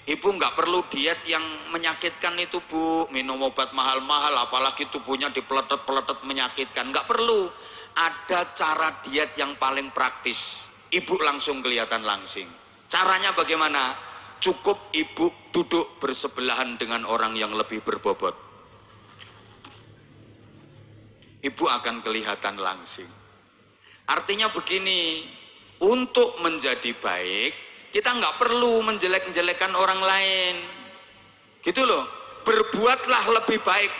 Ibu nggak perlu diet yang menyakitkan itu Bu, minum obat mahal-mahal apalagi tubuhnya dipeletet-peletet menyakitkan, nggak perlu. Ada cara diet yang paling praktis, ibu langsung kelihatan langsing. Caranya bagaimana? Cukup ibu duduk bersebelahan dengan orang yang lebih berbobot, ibu akan kelihatan langsing. Artinya begini, untuk menjadi baik kita nggak perlu menjelek-jelekan orang lain, gitu loh. Berbuatlah lebih baik,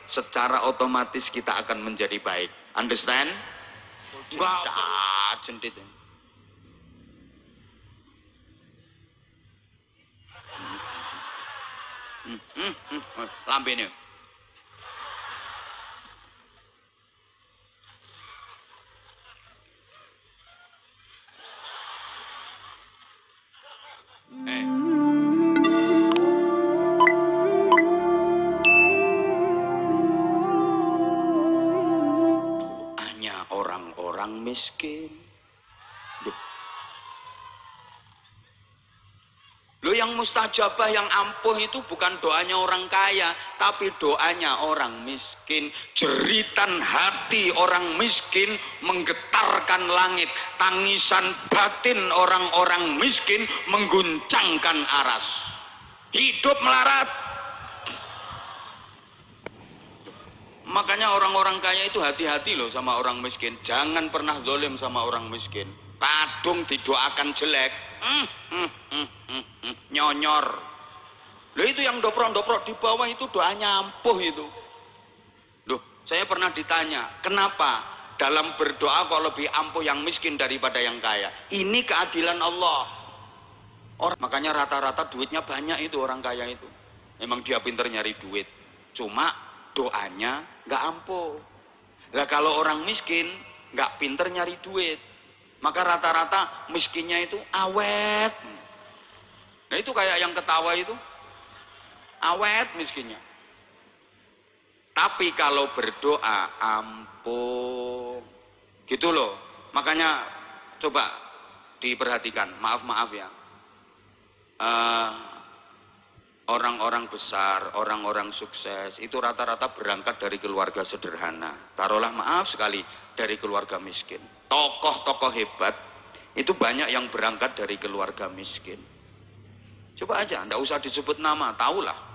secara otomatis kita akan menjadi baik. Understand? Nggak jendit. Lambene. Doanya orang-orang miskin. Loh, yang mustajabah, yang ampuh itu bukan doanya orang kaya, tapi doanya orang miskin. Jeritan hati orang miskin menggetarkan langit, tangisan batin orang-orang miskin mengguncangkan aras. Hidup melarat. Makanya orang-orang kaya itu hati-hati loh sama orang miskin. Jangan pernah zalim sama orang miskin. Kadung didoakan jelek, nyonyor. Loh, itu yang doprok-doprok di bawah itu doanya ampuh itu. Loh, saya pernah ditanya, kenapa dalam berdoa kok lebih ampuh yang miskin daripada yang kaya? Ini keadilan Allah. Makanya rata-rata duitnya banyak itu orang kaya itu. Memang dia pinter nyari duit. Cuma doanya nggak ampuh. Lah kalau orang miskin nggak pinter nyari duit, maka rata-rata miskinnya itu awet. Nah itu kayak yang ketawa itu, awet miskinnya. Tapi kalau berdoa ampuh, gitu loh. Makanya coba diperhatikan, maaf ya, orang-orang besar, orang-orang sukses itu rata-rata berangkat dari keluarga sederhana. Taruhlah, maaf sekali, dari keluarga miskin. Tokoh-tokoh hebat itu banyak yang berangkat dari keluarga miskin. Coba aja, ndak usah disebut nama, tahulah.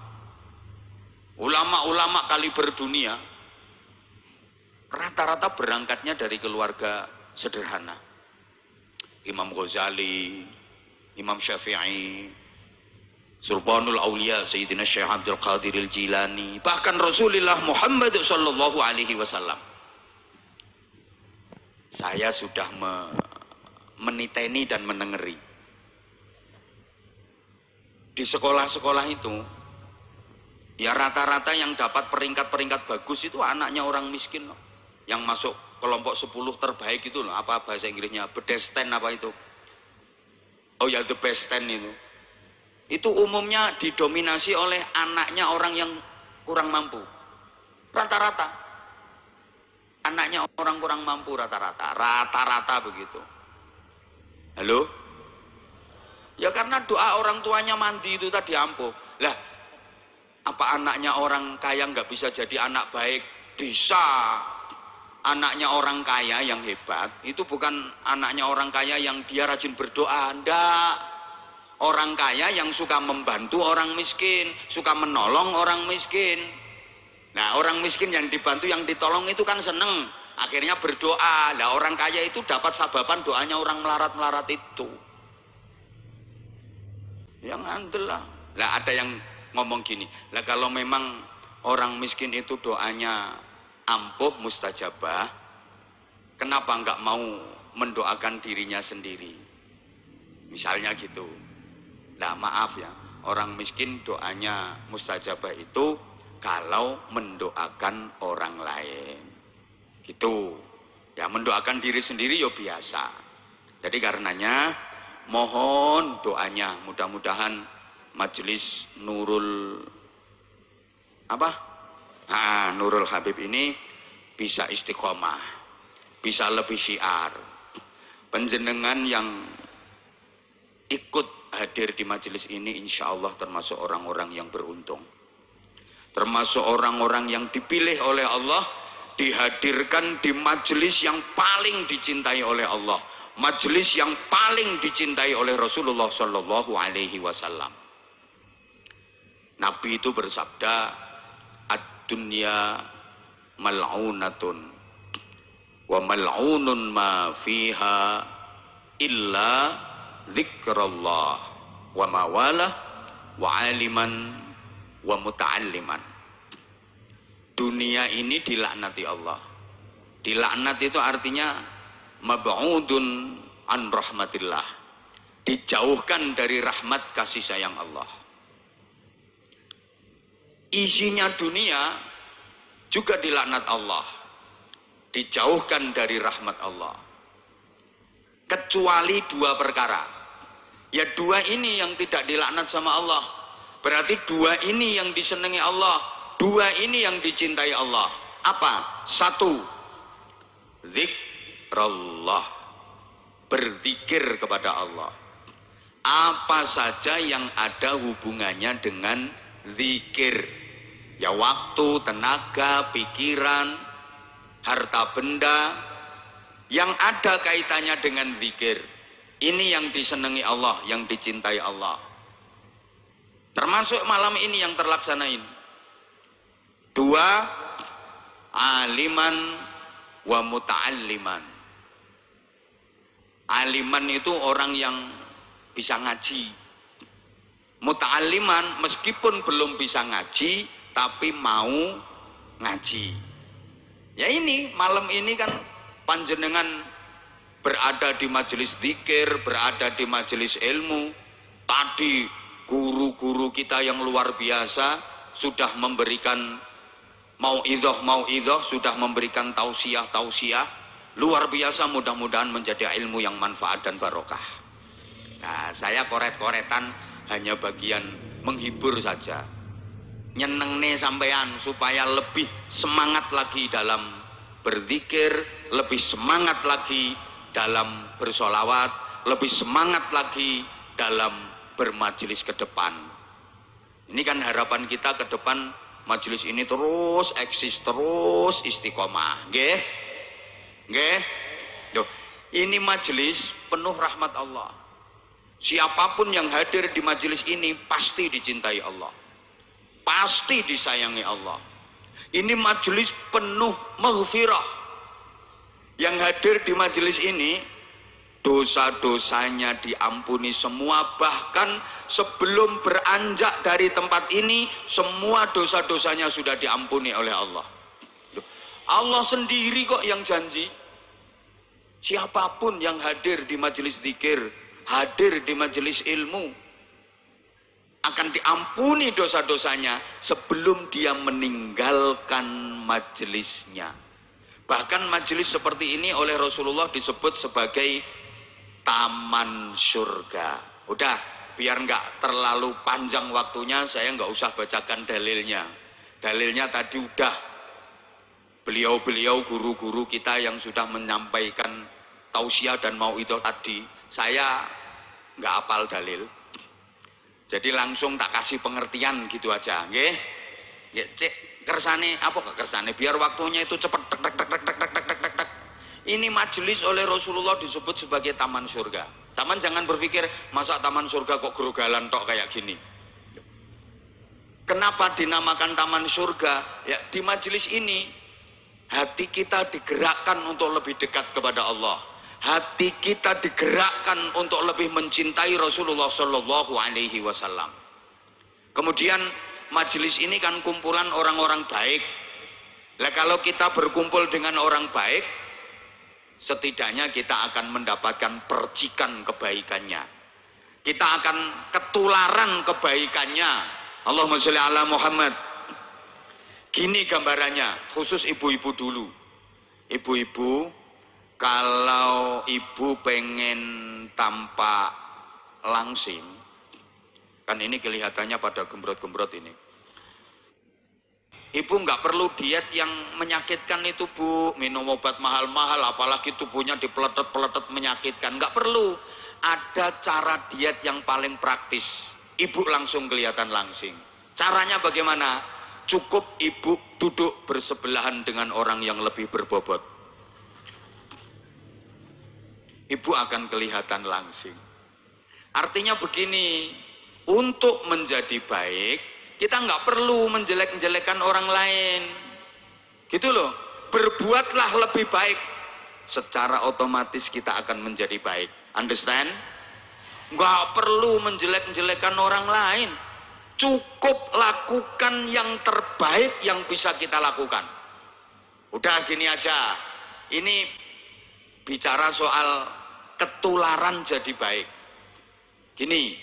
Ulama-ulama kaliber dunia rata-rata berangkatnya dari keluarga sederhana. Imam Ghazali, Imam Syafi'i, Sultanul Aulia Sayyidina Syekh Abdul Qadir Al-Jilani, bahkan Rasulullah Muhammad sallallahu alaihi wasallam. Saya sudah meniteni dan menengeri. Di sekolah-sekolah itu, ya rata-rata yang dapat peringkat-peringkat bagus itu anaknya orang miskin loh. Yang masuk kelompok 10 terbaik itu loh, apa bahasa Inggrisnya, best 10 apa itu. Oh ya, the best 10 itu umumnya didominasi oleh anaknya orang yang kurang mampu. Rata-rata anaknya orang kurang mampu, rata-rata begitu. Halo? Ya karena doa orang tuanya mandi itu tadi ampuh. Lah, apa anaknya orang kaya nggak bisa jadi anak baik? Bisa. Anaknya orang kaya yang hebat itu bukan anaknya orang kaya yang dia rajin berdoa, enggak. Orang kaya yang suka membantu orang miskin, suka menolong orang miskin. Nah, orang miskin yang dibantu, yang ditolong itu kan seneng, akhirnya berdoa. Nah, orang kaya itu dapat sababan doanya orang melarat-melarat itu. Yang andel lah. Lah ada yang ngomong gini, lah kalau memang orang miskin itu doanya ampuh, mustajabah, kenapa nggak mau mendoakan dirinya sendiri? Misalnya gitu. Nah maaf ya, orang miskin doanya mustajabah itu kalau mendoakan orang lain. Gitu. Ya mendoakan diri sendiri ya biasa. Jadi karenanya mohon doanya, mudah-mudahan majelis Nurul Nurul Habib ini bisa istiqomah, bisa lebih syiar. Penjenengan yang ikut hadir di majelis ini insya Allah termasuk orang-orang yang beruntung. Termasuk orang-orang yang dipilih oleh Allah, dihadirkan di majelis yang paling dicintai oleh Allah, majelis yang paling dicintai oleh Rasulullah Shallallahu Alaihi Wasallam. Nabi itu bersabda, ad-dunya mal'unatun wa mal'unun ma fiha illa dzikrullah wa mawalah wa aliman wa muta'alliman. Dunia ini dilaknati Allah. Dilaknat itu artinya mab'udun an rahmatillah, dijauhkan dari rahmat kasih sayang Allah. Isinya dunia juga dilaknat Allah, dijauhkan dari rahmat Allah, kecuali dua perkara. Ya dua ini yang tidak dilaknat sama Allah. Berarti dua ini yang disenangi Allah, dua ini yang dicintai Allah. Apa? Satu, zikrullah, berzikir kepada Allah. Apa saja yang ada hubungannya dengan zikir, ya waktu, tenaga, pikiran, harta benda yang ada kaitannya dengan zikir, ini yang disenangi Allah, yang dicintai Allah. Termasuk malam ini yang terlaksana ini. Dua, aliman wa muta'alliman. Aliman itu orang yang bisa ngaji. Muta'alliman meskipun belum bisa ngaji tapi mau ngaji. Ya ini malam ini kan panjenengan berada di majelis zikir, berada di majelis ilmu. Tadi guru-guru kita yang luar biasa sudah memberikan mauidhah, sudah memberikan tausiah luar biasa. Mudah-mudahan menjadi ilmu yang manfaat dan barokah. Nah, saya koret-koretan hanya bagian menghibur saja, nyenengne sampean supaya lebih semangat lagi dalam berzikir, lebih semangat lagi dalam bersolawat, lebih semangat lagi dalam bermajelis ke depan. Ini kan harapan kita ke depan, majelis ini terus eksis, terus istiqomah. Nggih? Nggih? Loh, ini majelis penuh rahmat Allah. Siapapun yang hadir di majelis ini pasti dicintai Allah, pasti disayangi Allah. Ini majelis penuh maghfirah. Yang hadir di majelis ini dosa-dosanya diampuni semua, bahkan sebelum beranjak dari tempat ini semua dosa-dosanya sudah diampuni oleh Allah. Allah sendiri kok yang janji, siapapun yang hadir di majelis zikir, hadir di majelis ilmu, akan diampuni dosa-dosanya sebelum dia meninggalkan majelisnya. Bahkan majelis seperti ini oleh Rasulullah disebut sebagai taman surga. Udah, biar nggak terlalu panjang waktunya, saya nggak usah bacakan dalilnya. Dalilnya tadi udah beliau-beliau guru-guru kita yang sudah menyampaikan tausiah dan mauidhah tadi. Saya nggak hafal dalil, jadi langsung tak kasih pengertian gitu aja. Nggih, cek kersane apa kok kersane, biar waktunya itu cepet. Ini majelis oleh Rasulullah disebut sebagai taman surga. Taman, jangan berpikir masa taman surga kok gerogalan tok kayak gini. Kenapa dinamakan taman surga? Ya, di majelis ini hati kita digerakkan untuk lebih dekat kepada Allah. Hati kita digerakkan untuk lebih mencintai Rasulullah Shallallahu Alaihi Wasallam. Kemudian majelis ini kan kumpulan orang-orang baik. Lah kalau kita berkumpul dengan orang baik, setidaknya kita akan mendapatkan percikan kebaikannya. Kita akan ketularan kebaikannya. Allahumma sholli ala Muhammad. Gini gambarannya, khusus ibu-ibu dulu. Ibu-ibu, kalau ibu pengen tampak langsing, kan ini kelihatannya pada gembrot-gembrot ini. Ibu nggak perlu diet yang menyakitkan itu Bu, minum obat mahal-mahal, apalagi tubuhnya dipeletet-peletet menyakitkan, nggak perlu. Ada cara diet yang paling praktis, ibu langsung kelihatan langsing. Caranya bagaimana? Cukup ibu duduk bersebelahan dengan orang yang lebih berbobot, ibu akan kelihatan langsing. Artinya begini, untuk menjadi baik, kita nggak perlu menjelek-jelekan orang lain. Gitu loh. Berbuatlah lebih baik. Secara otomatis kita akan menjadi baik. Understand? Nggak perlu menjelek-jelekan orang lain. Cukup lakukan yang terbaik yang bisa kita lakukan. Udah gini aja. Ini bicara soal ketularan jadi baik. Gini,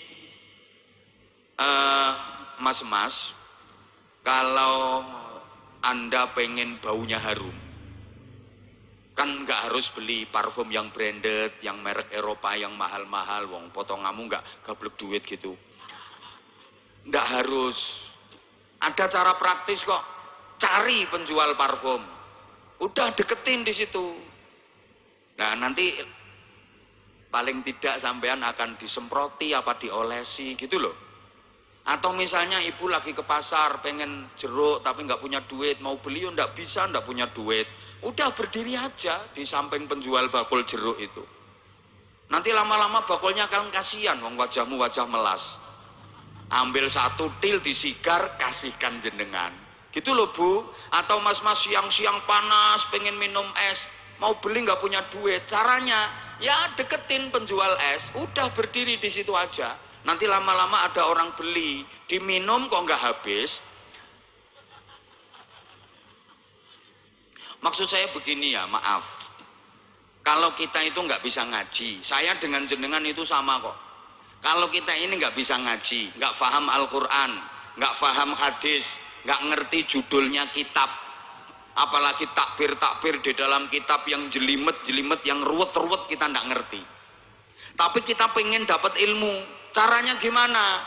mas-mas, kalau Anda pengen baunya harum, kan nggak harus beli parfum yang branded, yang merek Eropa, yang mahal-mahal, wong potonganmu nggak gablek duit gitu. Nggak harus. Ada cara praktis kok. Cari penjual parfum. Udah deketin di situ. Nah nanti paling tidak sampean akan disemproti apa diolesi gitu loh. Atau misalnya ibu lagi ke pasar pengen jeruk tapi nggak punya duit, mau beli nggak bisa, nggak punya duit, udah berdiri aja di samping penjual bakul jeruk itu. Nanti lama-lama bakulnya akan kasihan, wong wajahmu wajah melas. Ambil satu til disigar, kasihkan jenengan. Gitu loh Bu. Atau mas-mas siang-siang panas pengen minum es, mau beli nggak punya duit, caranya ya deketin penjual es, udah berdiri di situ aja. Nanti lama-lama ada orang beli, diminum kok nggak habis. Maksud saya begini ya, maaf. Kalau kita itu nggak bisa ngaji, saya dengan jenengan itu sama kok. Kalau kita ini nggak bisa ngaji, nggak paham Al-Quran, nggak paham hadis, nggak ngerti judulnya kitab, apalagi takbir-takbir di dalam kitab yang jelimet-jelimet, yang ruwet-ruwet kita nggak ngerti. Tapi kita pengen dapat ilmu. Caranya gimana?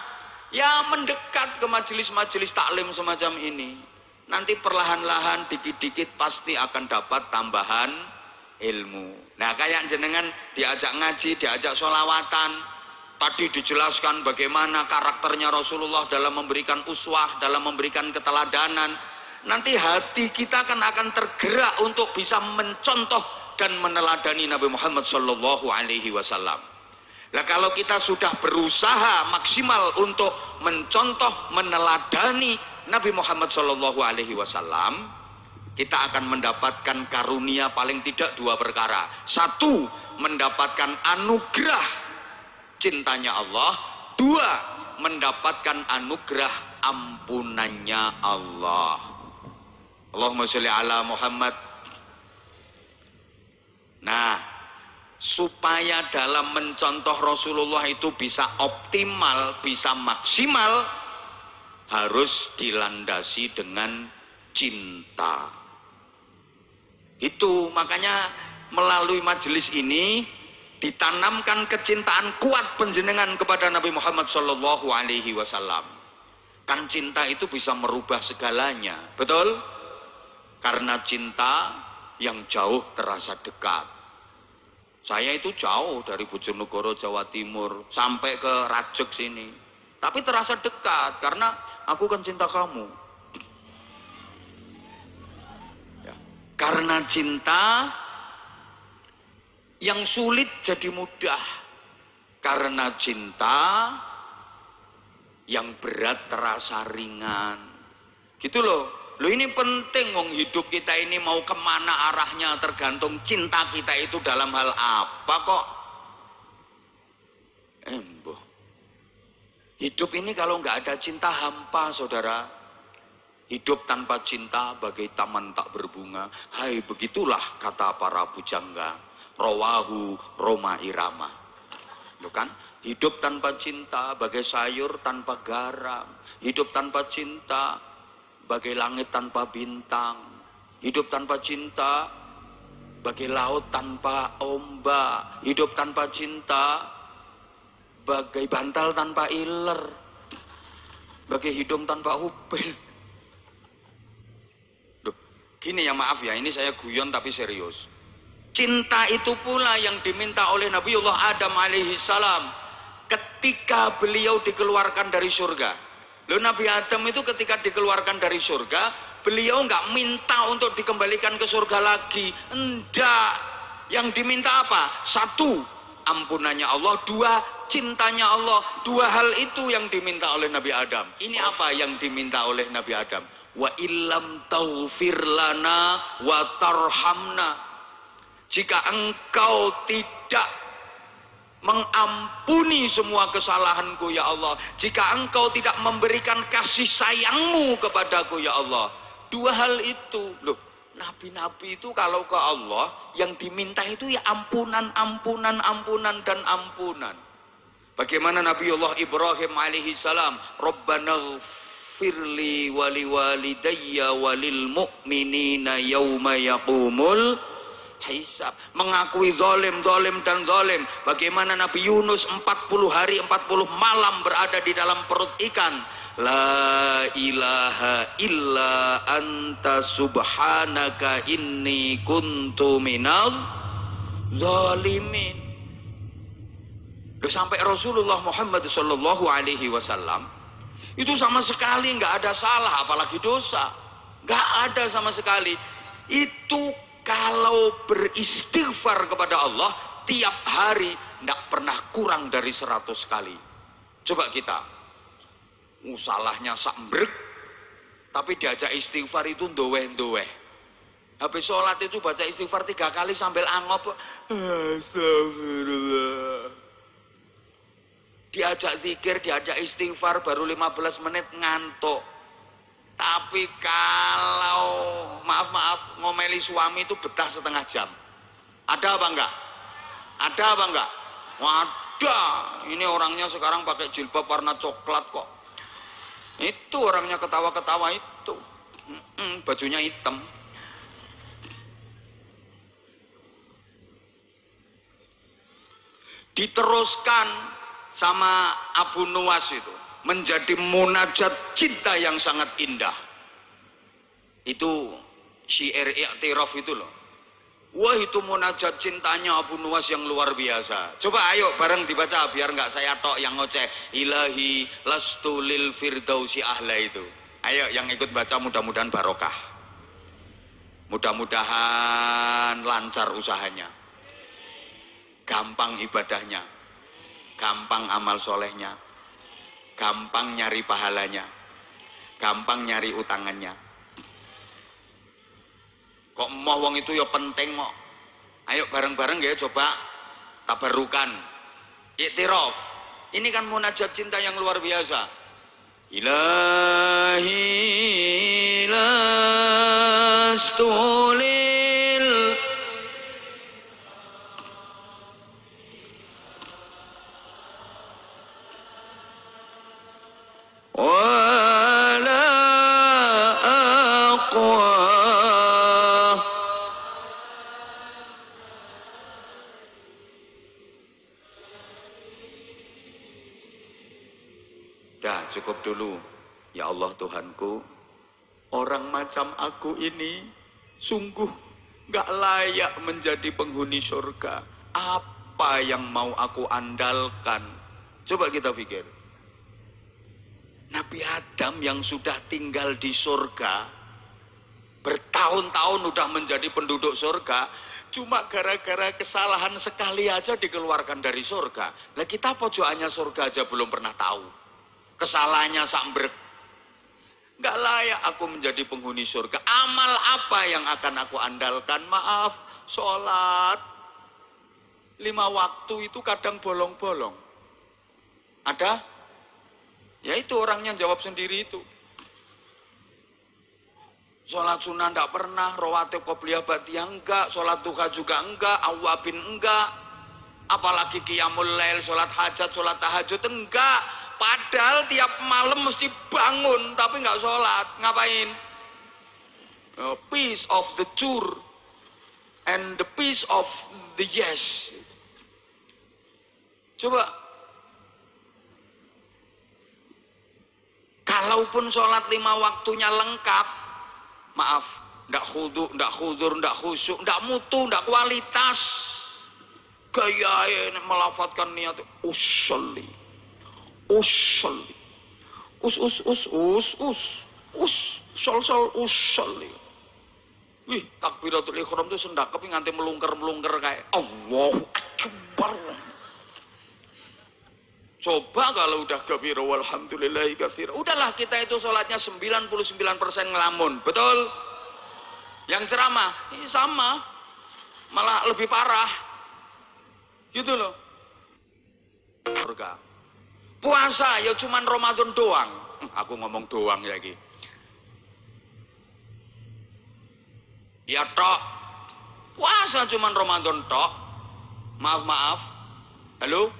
Ya mendekat ke majelis-majelis taklim semacam ini. Nanti perlahan-lahan, dikit-dikit pasti akan dapat tambahan ilmu. Nah kayak jenengan diajak ngaji, diajak sholawatan. Tadi dijelaskan bagaimana karakternya Rasulullah dalam memberikan uswah, dalam memberikan keteladanan. Nanti hati kita akan tergerak untuk bisa mencontoh dan meneladani Nabi Muhammad SAW. Nah kalau kita sudah berusaha maksimal untuk mencontoh, meneladani Nabi Muhammad SAW, kita akan mendapatkan karunia paling tidak dua perkara. Satu, mendapatkan anugerah cintanya Allah. Dua, mendapatkan anugerah ampunannya Allah. Allahumma sholli ala Muhammad. Nah, supaya dalam mencontoh Rasulullah itu bisa optimal, bisa maksimal, harus dilandasi dengan cinta. Itu makanya melalui majelis ini ditanamkan kecintaan kuat penjenengan kepada Nabi Muhammad SAW. Kan cinta itu bisa merubah segalanya, betul? Karena cinta yang jauh terasa dekat. Saya itu jauh dari Bojonegoro, Jawa Timur, sampai ke Rajek sini. Tapi terasa dekat, karena aku kan cinta kamu. Ya. Karena cinta, yang sulit jadi mudah. Karena cinta, yang berat terasa ringan. Gitu loh. Loh ini penting, wong hidup kita ini mau kemana arahnya tergantung cinta kita itu dalam hal apa kok. Emboh. Hidup ini kalau nggak ada cinta hampa saudara. Hidup tanpa cinta bagai taman tak berbunga. Hai begitulah kata para bujangga. Rawahu Roma Irama. Loh kan? Hidup tanpa cinta bagai sayur tanpa garam. Hidup tanpa cinta bagai langit tanpa bintang. Hidup tanpa cinta bagai laut tanpa ombak. Hidup tanpa cinta bagai bantal tanpa iler, bagai hidung tanpa upil. Gini ya, maaf ya, ini saya guyon tapi serius. Cinta itu pula yang diminta oleh Nabiullah Adam alaihi salam ketika beliau dikeluarkan dari surga. Loh, Nabi Adam itu ketika dikeluarkan dari surga, beliau nggak minta untuk dikembalikan ke surga lagi. Enggak. Yang diminta apa? Satu, ampunannya Allah. Dua, cintanya Allah. Dua hal itu yang diminta oleh Nabi Adam. Ini apa yang diminta oleh Nabi Adam? Wa illam taghfir lana wa tarhamna. Jika engkau tidak mengampuni semua kesalahanku ya Allah, jika engkau tidak memberikan kasih sayangmu kepadaku ya Allah. Dua hal itu. Loh, nabi-nabi itu kalau ke Allah yang diminta itu ya ampunan, ampunan, ampunan, dan ampunan. Bagaimana Nabiullah Ibrahim alaihi salam, Rabbana firli wali walidayya walil mu'minina yawma yaqumul hisab, mengakui zalim, zalim, dan zalim. Bagaimana Nabi Yunus 40 hari 40 malam berada di dalam perut ikan. La ilaha illa anta subhanaka inni kuntu minal zalimin. Sampai Rasulullah Muhammad sallallahu alaihi wasallam itu sama sekali nggak ada salah, apalagi dosa, nggak ada sama sekali. Itu kalau beristighfar kepada Allah tiap hari tidak pernah kurang dari 100 kali. Coba kita, salahnya sakmbrek, tapi diajak istighfar itu ndoweh-ndoweh. Habis sholat itu baca istighfar 3 kali sambil angop, astagfirullah. Diajak zikir, diajak istighfar baru 15 menit ngantuk. Tapi kalau maaf ngomeli suami itu betah setengah jam. Ada apa enggak? Ada apa enggak? Ada. Ini orangnya sekarang pakai jilbab warna coklat kok. Itu orangnya ketawa-ketawa itu. Bajunya hitam. Diteruskan sama Abu Nuwas itu menjadi munajat cinta yang sangat indah. Itu syair i'tiraf itu loh. Wah, itu munajat cintanya Abu Nuwas yang luar biasa. Coba ayo bareng dibaca biar nggak saya tok yang ngoceh. Ilahi lastu lil firdausi ahla itu. Ayo yang ikut baca mudah-mudahan barokah. Mudah-mudahan lancar usahanya. Gampang ibadahnya. Gampang amal solehnya. Gampang nyari pahalanya, gampang nyari utangannya. Kok mau wong itu ya penting kok. Ayo bareng-bareng ya coba tabarukan, iktiraf. Ini kan munajat cinta yang luar biasa. Ilahi lastulil wala aqwa. Dah cukup dulu. Ya Allah Tuhanku, orang macam aku ini sungguh gak layak menjadi penghuni surga. Apa yang mau aku andalkan? Coba kita pikir. Nabi Adam yang sudah tinggal di surga bertahun-tahun udah menjadi penduduk surga, cuma gara-gara kesalahan sekali aja dikeluarkan dari surga. Nah kita pojokannya surga aja belum pernah tahu. Kesalahannya sambrek. Gak layak aku menjadi penghuni surga. Amal apa yang akan aku andalkan? Maaf, sholat 5 waktu itu kadang bolong-bolong. Ada? Ya itu orangnya jawab sendiri itu. Sholat sunnah enggak pernah, rawatib qobliyah ba'diyah enggak, sholat duha juga enggak, awabin enggak, apalagi qiyamul lail, sholat hajat, sholat tahajud enggak. Padahal tiap malam mesti bangun tapi enggak sholat. Ngapain? Piece of the chur and the piece of the yes. Coba. Kalaupun sholat 5 waktunya lengkap, maaf, ndak khudu, ndak khudur, ndak khusyuk, ndak mutu, ndak kualitas. Gaya melafatkan niat usolli, usolli, sol usolli. Wih, takbiratul ihram itu sendakep nganti melungker kayak Allahu Akbar. Coba kalau udah kabira walhamdulillahi katsira. Udahlah kita itu sholatnya 99% ngelamun. Betul? Yang ceramah ini sama. Malah lebih parah. Gitu loh. Surga. Puasa ya cuman Ramadan doang. Aku ngomong doang ya iki. Ya tok. Puasa cuman Ramadan tok. Maaf. Halo?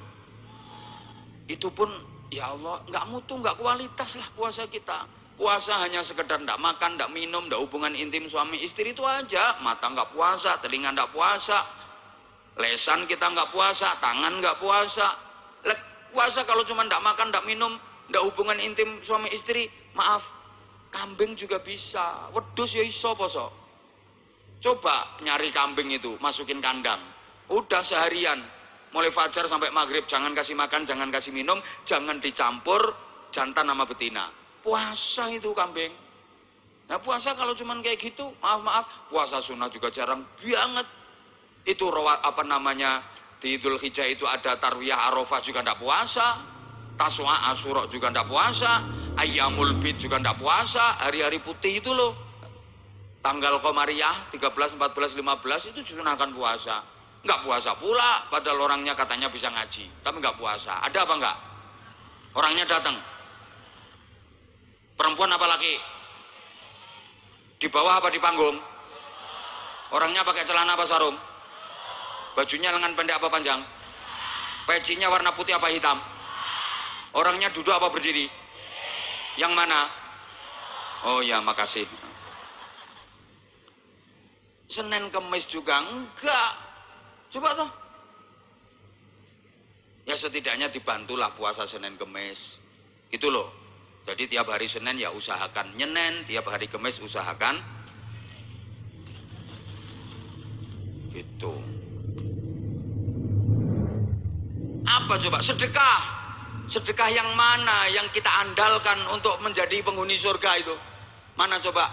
Itu pun ya Allah nggak mutu, nggak kualitas lah puasa kita. Puasa hanya sekedar ndak makan, ndak minum, ndak hubungan intim suami istri itu aja. Mata nggak puasa, telinga ndak puasa, lesan kita nggak puasa, tangan nggak puasa. Puasa kalau cuma ndak makan, ndak minum, ndak hubungan intim suami istri, maaf, kambing juga bisa, wedhus ya iso poso. Coba nyari kambing itu, masukin kandang, udah seharian. Mulai fajar sampai maghrib jangan kasih makan, jangan kasih minum, jangan dicampur jantan sama betina. Puasa itu kambing. Nah puasa kalau cuman kayak gitu, maaf, puasa sunnah juga jarang banget. Itu di Idul Hijjah itu ada tarwiyah Arafah juga ndak puasa, Taswa Asyura juga ndak puasa, Ayyamul Bid juga ndak puasa, hari-hari putih itu loh. Tanggal Qamariyah 13, 14, 15 itu disunahkan puasa. Nggak puasa pula, padahal orangnya katanya bisa ngaji, tapi nggak puasa. Ada apa enggak? Orangnya datang. Perempuan apa laki? Di bawah apa di panggung? Orangnya pakai celana apa sarung? Bajunya lengan pendek apa panjang? Pecinya warna putih apa hitam? Orangnya duduk apa berdiri? Yang mana? Oh ya, makasih. Senin Kemis juga enggak. Coba toh. Ya setidaknya dibantulah puasa Senin Kemis. Gitu loh. Jadi tiap hari Senin ya usahakan nyenen, tiap hari Kemis usahakan gitu. Apa coba? Sedekah. Sedekah yang mana yang kita andalkan untuk menjadi penghuni surga itu? Mana coba?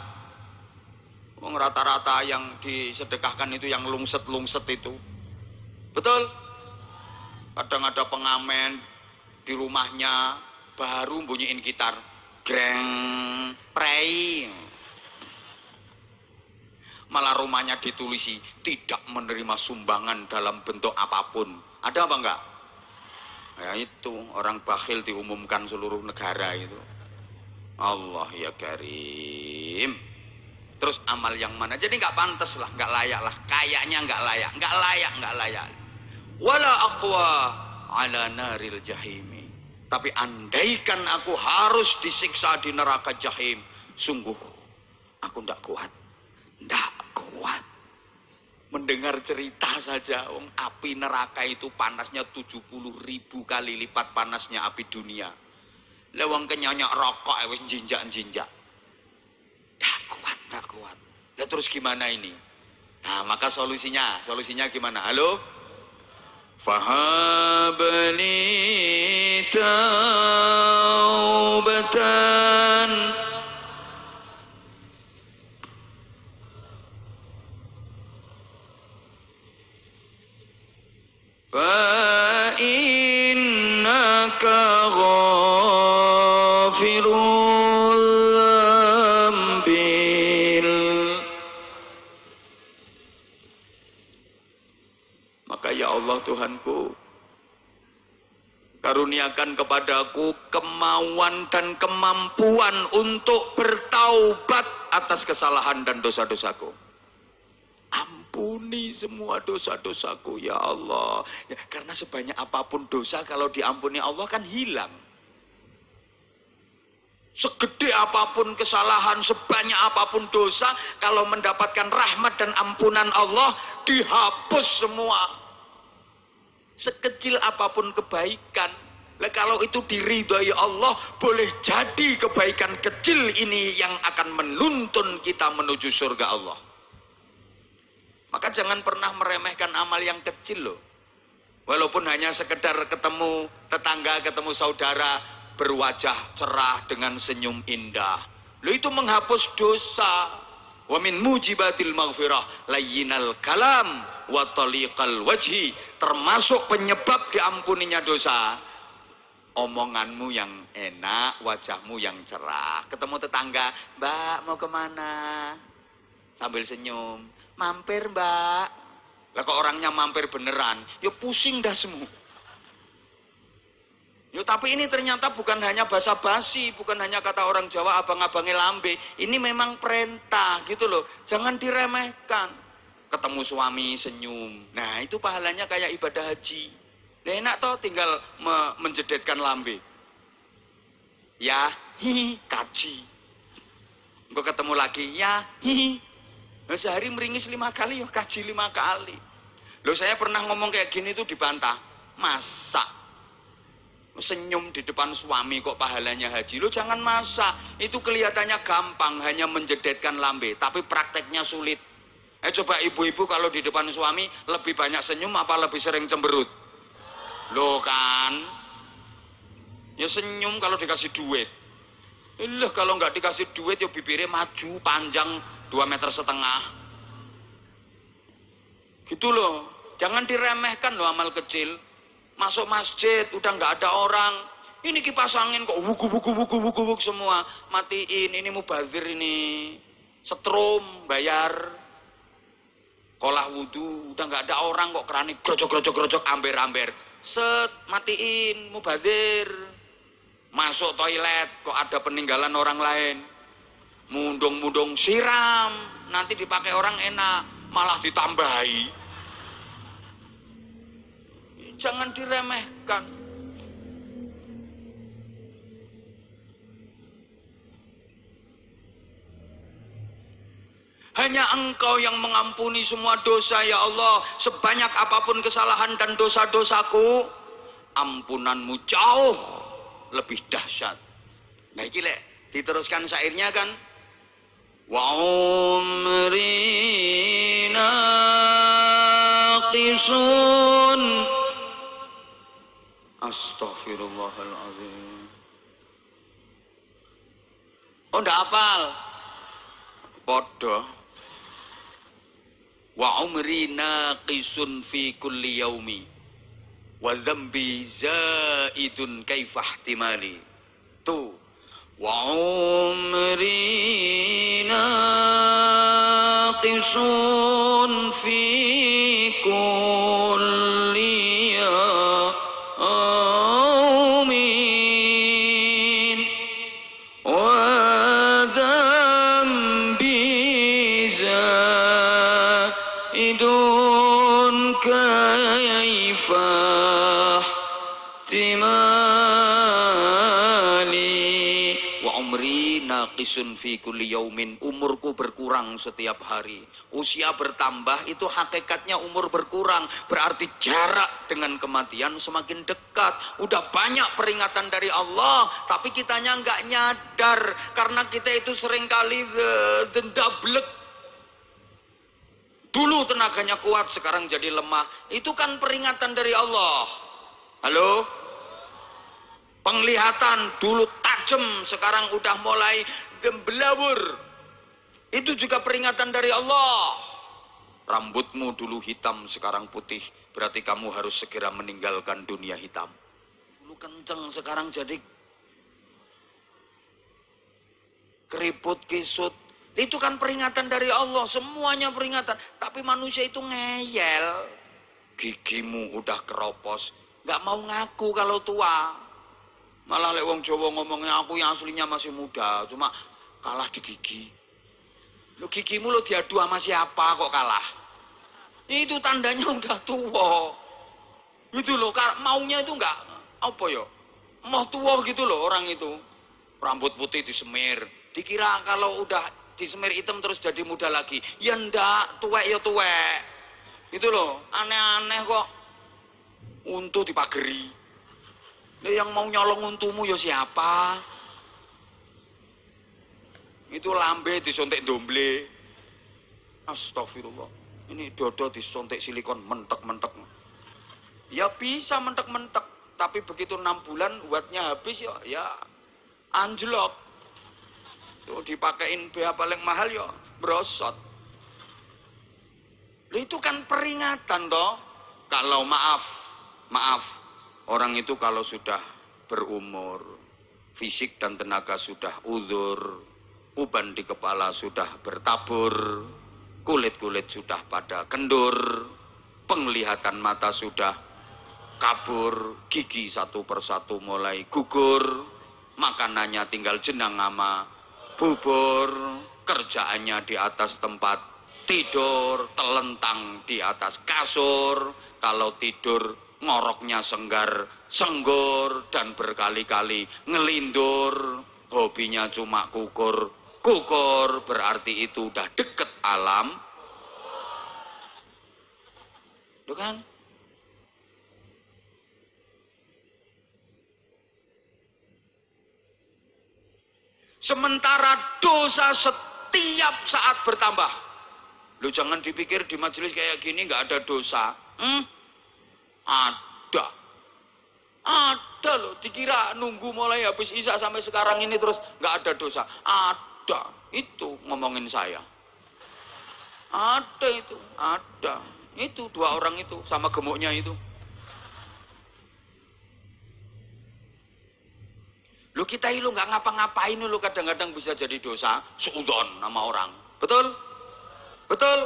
Rata-rata yang disedekahkan itu yang lungset-lungset itu. Betul? Kadang ada pengamen di rumahnya baru bunyiin gitar, greng, prei. Malah rumahnya ditulisi tidak menerima sumbangan dalam bentuk apapun. Ada apa enggak? Ya itu orang bakhil diumumkan seluruh negara itu. Allah ya Karim. Terus amal yang mana? Jadi nggak pantas lah, nggak layak lah. Kayaknya nggak layak. Wala aqwa ala naril jahimi. Tapi andaikan aku harus disiksa di neraka jahim, sungguh aku ndak kuat. Mendengar cerita saja, api neraka itu panasnya 70.000 kali lipat panasnya api dunia. Lewang kenyanya rokok wis jinjak-jinjak. Tak kuat. Nah, terus gimana ini? Nah, maka solusinya gimana? Halo? Fahabli taubatan fa innaka ghafirul dzambil. Maka ya Allah Tuhanku, karuniakan kepadaku kemauan dan kemampuan untuk bertaubat atas kesalahan dan dosa-dosaku. Ampuni semua dosa-dosaku ya Allah. Ya, karena sebanyak apapun dosa kalau diampuni Allah kan hilang. Segede apapun kesalahan, sebanyak apapun dosa, kalau mendapatkan rahmat dan ampunan Allah, dihapus semua. Sekecil apapun kebaikan, Lah kalau itu diridhoi Allah, boleh jadi kebaikan kecil ini yang akan menuntun kita menuju surga Allah. Maka jangan pernah meremehkan amal yang kecil loh. Walaupun hanya sekedar ketemu tetangga, ketemu saudara, berwajah cerah dengan senyum indah. Loh itu menghapus dosa. Wa min mujibatil maghfirah layyinal kalam wa taliqal wajhi. Termasuk penyebab diampuninya dosa, omonganmu yang enak, wajahmu yang cerah. Ketemu tetangga, "Mbak, mau kemana?" Sambil senyum, "Mampir, Mbak." Lah kok orangnya mampir beneran, ya pusing dah semua. Yo, tapi ini ternyata bukan hanya basa-basi, bukan hanya kata orang Jawa abang-abangnya lambe. Ini memang perintah gitu loh. Jangan diremehkan. Ketemu suami senyum. Nah, itu pahalanya kayak ibadah haji. Nah, enak toh tinggal menjedetkan lambe. Ya, hihi, kaji. Gue ketemu lagi, ya, hihi. Nah, sehari meringis 5 kali, ya kaji 5 kali. Loh, saya pernah ngomong kayak gini tuh dibantah. Masa senyum di depan suami kok pahalanya haji? Lo jangan masak, itu kelihatannya gampang, hanya menjedetkan lambe, tapi prakteknya sulit. Coba ibu-ibu kalau di depan suami lebih banyak senyum apa lebih sering cemberut? Lo kan ya senyum kalau dikasih duit. Ilah kalau nggak dikasih duit ya bibirnya maju panjang 2,5 meter. Gitu loh, jangan diremehkan loh amal kecil. Masuk masjid udah nggak ada orang, ini kipas angin kok wuk semua, matiin. Ini mubazir, ini setrum bayar. Kolah wudu udah nggak ada orang kok, keramik grojok amber set, matiin, mubazir. Masuk toilet kok ada peninggalan orang lain, mundung siram, nanti dipakai orang enak malah ditambahi. Jangan diremehkan. Hanya Engkau yang mengampuni semua dosa ya Allah. Sebanyak apapun kesalahan dan dosa-dosaku, ampunanmu jauh lebih dahsyat. Nah iki lek diteruskan syairnya kan, wa umrina qisun. Astaghfirullahaladzim. Oh ndak hafal? Podo. Wa umri naqisun fi kulli yaumi wa dzambi zaidun kaifa ihtimali. Tuh. Wa umri naqisun fi kulli naqisun fi kulli yaumin. Umurku berkurang setiap hari. Usia bertambah itu hakikatnya umur berkurang, berarti jarak dengan kematian semakin dekat. Udah banyak peringatan dari Allah, tapi kitanya nggak nyadar karena kita itu seringkali dendablek. Dulu tenaganya kuat, sekarang jadi lemah. Itu kan peringatan dari Allah. Halo? Penglihatan dulu tajam, sekarang udah mulai gembelawur. Itu juga peringatan dari Allah. Rambutmu dulu hitam, sekarang putih, berarti kamu harus segera meninggalkan dunia hitam. Dulu kenceng, sekarang jadi keriput, kisut. Itu kan peringatan dari Allah, semuanya peringatan. Tapi manusia itu ngeyel. Gigimu udah keropos, nggak mau ngaku kalau tua. Malah lek wong Jawa ngomongnya, aku yang aslinya masih muda, cuma kalah di gigi. Lu gigimu lo diadu sama siapa kok kalah? Itu tandanya udah tua. Gitu loh, maunya itu enggak apa ya? Mau tua gitu loh orang itu. Rambut putih disemir. Dikira kalau udah disemir hitam terus jadi muda lagi. Ya ndak, tuwek ya tuwek. Gitu loh, aneh-aneh kok. Untu dipageri. Yang mau nyolong untumu ya siapa? Itu lambe disontek domble. Astagfirullah. Ini dodo disontek silikon mentek-mentek. Ya bisa mentek-mentek, tapi begitu 6 bulan buatnya habis ya anjlok. Tuh dipakein BH paling mahal ya brosot. Itu kan peringatan toh. Kalau maaf, orang itu kalau sudah berumur, fisik dan tenaga sudah udur, uban di kepala sudah bertabur, kulit-kulit sudah pada kendur, penglihatan mata sudah kabur, gigi satu persatu mulai gugur, makanannya tinggal jenang sama bubur, kerjaannya di atas tempat tidur, telentang di atas kasur, kalau tidur ngoroknya senggar-senggur dan berkali-kali ngelindur, hobinya cuma kukur, berarti itu udah deket alam. Tuh kan? Sementara dosa setiap saat bertambah. Lu jangan dipikir di majelis kayak gini nggak ada dosa. Ada. Ada loh. Dikira nunggu mulai habis isya sampai sekarang ini terus nggak ada dosa. Ada. Itu ngomongin saya. Ada itu. Ada. Itu 2 orang itu sama gemuknya itu. Lu kita itu nggak ngapa-ngapain lu kadang-kadang bisa jadi dosa, seudon sama orang. Betul? Betul?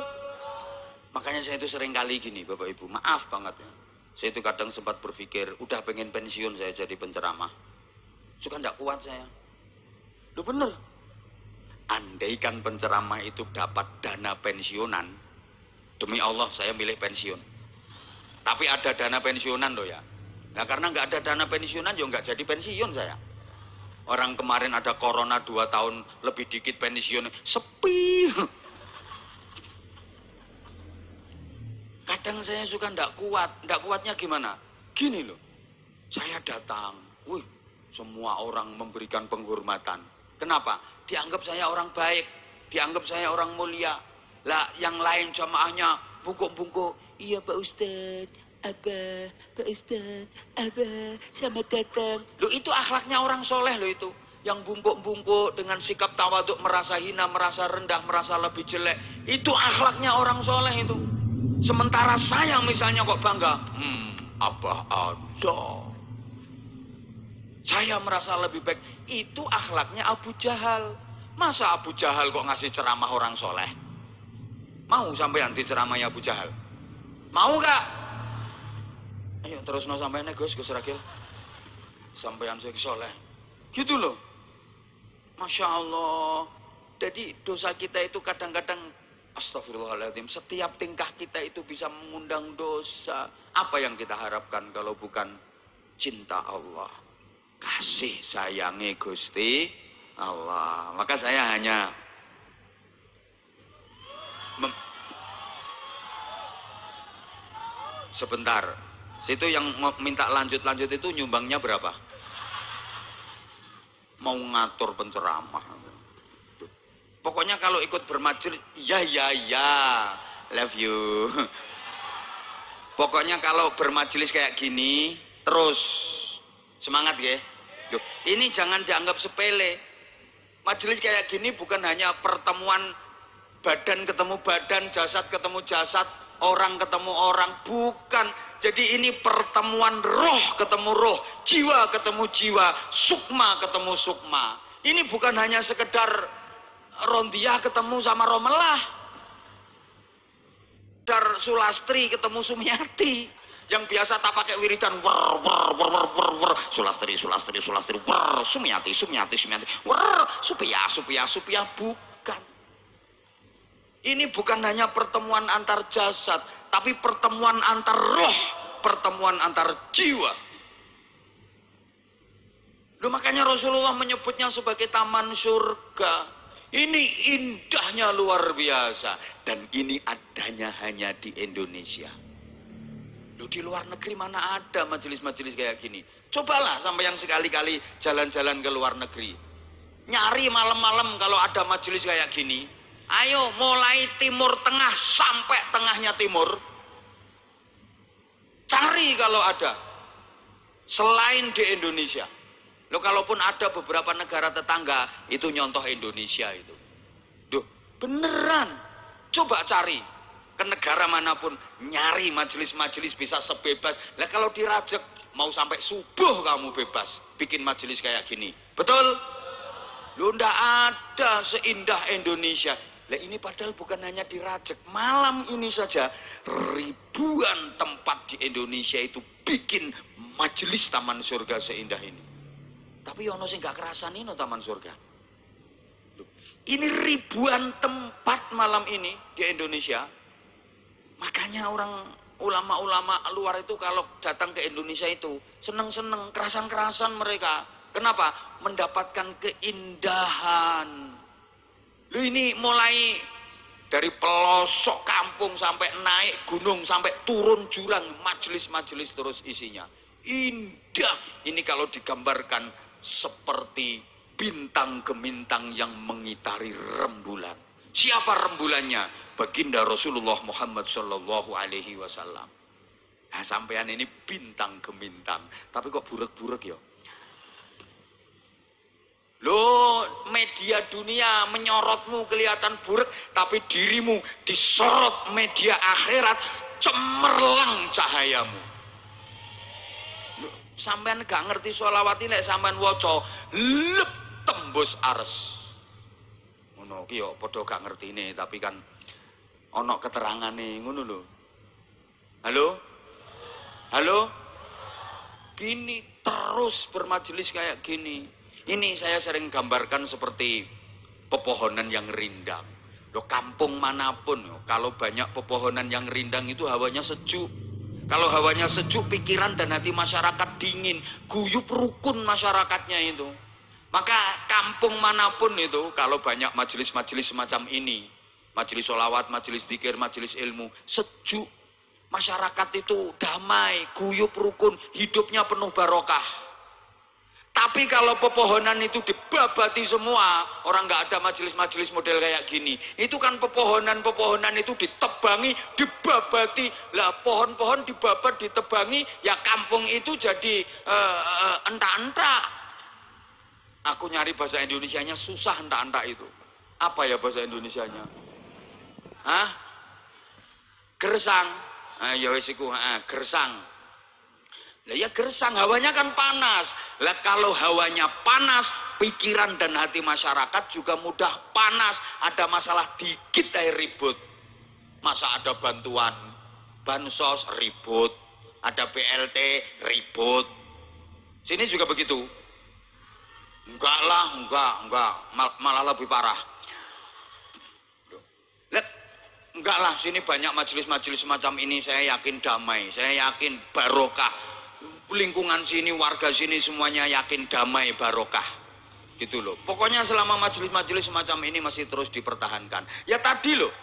Makanya saya itu sering kali gini Bapak Ibu, maaf banget ya. Saya itu kadang sempat berpikir, udah pengen pensiun saya jadi penceramah. Suka nggak kuat saya. Lu bener. Andaikan penceramah itu dapat dana pensiunan, demi Allah saya milih pensiun. Tapi ada dana pensiunan loh ya. Nah karena nggak ada dana pensiunan, ya nggak jadi pensiun saya. Orang kemarin ada corona 2 tahun lebih dikit pensiun, sepi. Kadang saya suka ndak kuatnya gimana? Gini loh, saya datang, semua orang memberikan penghormatan. Kenapa? Dianggap saya orang baik, dianggap saya orang mulia. Lah yang lain jamaahnya bungkuk-bungkuk, iya Pak Ustadz. Abah, Pak Ustadz, Abah, selamat datang. Loh itu akhlaknya orang soleh loh itu. Yang bungkuk-bungkuk dengan sikap tawaduk, merasa hina, merasa rendah, merasa lebih jelek. Itu akhlaknya orang soleh itu. Sementara saya misalnya kok bangga, Abah ada. Saya merasa lebih baik. Itu akhlaknya Abu Jahal. Masa Abu Jahal kok ngasih ceramah orang soleh? Mau sampean diceramahnya Abu Jahal? Mau gak? Ayo terus no sampean Gus Ragil. Sampean saya soleh. Gitu loh. Masya Allah. Jadi dosa kita itu kadang-kadang astagfirullahaladzim. Setiap tingkah kita itu bisa mengundang dosa. Apa yang kita harapkan kalau bukan cinta Allah? Kasih sayangi Gusti Allah. Maka saya hanya sebentar. Situ yang minta lanjut-lanjut itu nyumbangnya berapa? Mau ngatur penceramah. Pokoknya kalau ikut bermajelis, ya, love you. Pokoknya kalau bermajelis kayak gini, terus semangat ya. Loh, ini jangan dianggap sepele. Majelis kayak gini bukan hanya pertemuan badan ketemu badan, jasad ketemu jasad, orang ketemu orang, bukan. Jadi ini pertemuan roh ketemu roh, jiwa ketemu jiwa, sukma ketemu sukma. Ini bukan hanya sekedar Rondiah ketemu sama Romelah, Dar Sulastri ketemu Sumiati, yang biasa tak pakai wiridan Sulastri Sumiati Supia, bukan. Ini bukan hanya pertemuan antar jasad, tapi pertemuan antar roh, pertemuan antar jiwa. Loh, makanya Rasulullah menyebutnya sebagai taman surga. Ini indahnya luar biasa, dan ini adanya hanya di Indonesia. Loh, di luar negeri mana ada majelis-majelis kayak gini? Cobalah sampai yang sekali-kali jalan-jalan ke luar negeri. Nyari malam-malam kalau ada majelis kayak gini. Ayo mulai timur tengah sampai tengahnya timur. Cari kalau ada. Selain di Indonesia. Loh, kalaupun ada beberapa negara tetangga, itu nyontoh Indonesia itu. Duh, beneran. Coba cari ke negara manapun, nyari majelis-majelis bisa sebebas. Lah kalau di Rajek mau sampai subuh kamu bebas bikin majelis kayak gini. Betul? Lu ndak ada seindah Indonesia. Lah ini padahal bukan hanya di Rajek. Malam ini saja ribuan tempat di Indonesia itu bikin majelis taman surga seindah ini. Tapi ono sing gak kerasan ini taman surga. Ini ribuan tempat malam ini di Indonesia. Makanya orang ulama-ulama luar itu kalau datang ke Indonesia itu seneng-seneng, kerasan-kerasan mereka. Kenapa? Mendapatkan keindahan. Lu ini mulai dari pelosok kampung sampai naik gunung sampai turun jurang, majelis-majelis terus isinya. Indah. Ini kalau digambarkan seperti bintang gemintang yang mengitari rembulan. Siapa rembulannya? Baginda Rasulullah Muhammad Sallallahu Alaihi Wasallam. Nah, sampean ini bintang gemintang, tapi kok burek-burek ya? Loh, media dunia menyorotmu kelihatan burek, tapi dirimu disorot media akhirat, cemerlang cahayamu. Loh, sampean gak ngerti sholawat ini, sampean waca lep tembus ares. Ngono ki yo padha gak ngerti ini, tapi kan ono keterangane ngono lho. Halo? Halo? Gini terus bermajelis kayak gini. Ini saya sering gambarkan seperti pepohonan yang rindang. Loh, kampung manapun, kalau banyak pepohonan yang rindang itu hawanya sejuk. Kalau hawanya sejuk, pikiran dan hati masyarakat dingin, guyup rukun masyarakatnya itu. Maka kampung manapun itu, kalau banyak majelis-majelis semacam ini, majelis sholawat, majelis dzikir, majelis ilmu, sejuk. Masyarakat itu damai, guyup rukun, hidupnya penuh barokah. Tapi kalau pepohonan itu dibabati semua, orang nggak ada majelis-majelis model kayak gini. Itu kan pepohonan-pepohonan itu ditebangi, dibabati. Lah pohon-pohon dibabat, ditebangi, ya kampung itu jadi entak-entak. Aku nyari bahasa Indonesianya susah entak-entak itu. Apa ya bahasa Indonesianya? Hah? Gersang. Ya wis iku, gersang. Lah ya gersang, hawanya kan panas. Lah kalau hawanya panas, pikiran dan hati masyarakat juga mudah panas. Ada masalah dikit aja ribut. Masa ada bantuan bansos ribut, ada BLT ribut. Sini juga begitu. Enggak lah, enggak. Malah lebih parah. Enggak lah, sini banyak majelis-majelis semacam ini, saya yakin damai, saya yakin barokah. Lingkungan sini, warga sini semuanya yakin damai, barokah. Gitu loh. Pokoknya selama majelis-majelis semacam ini masih terus dipertahankan. Ya tadi loh.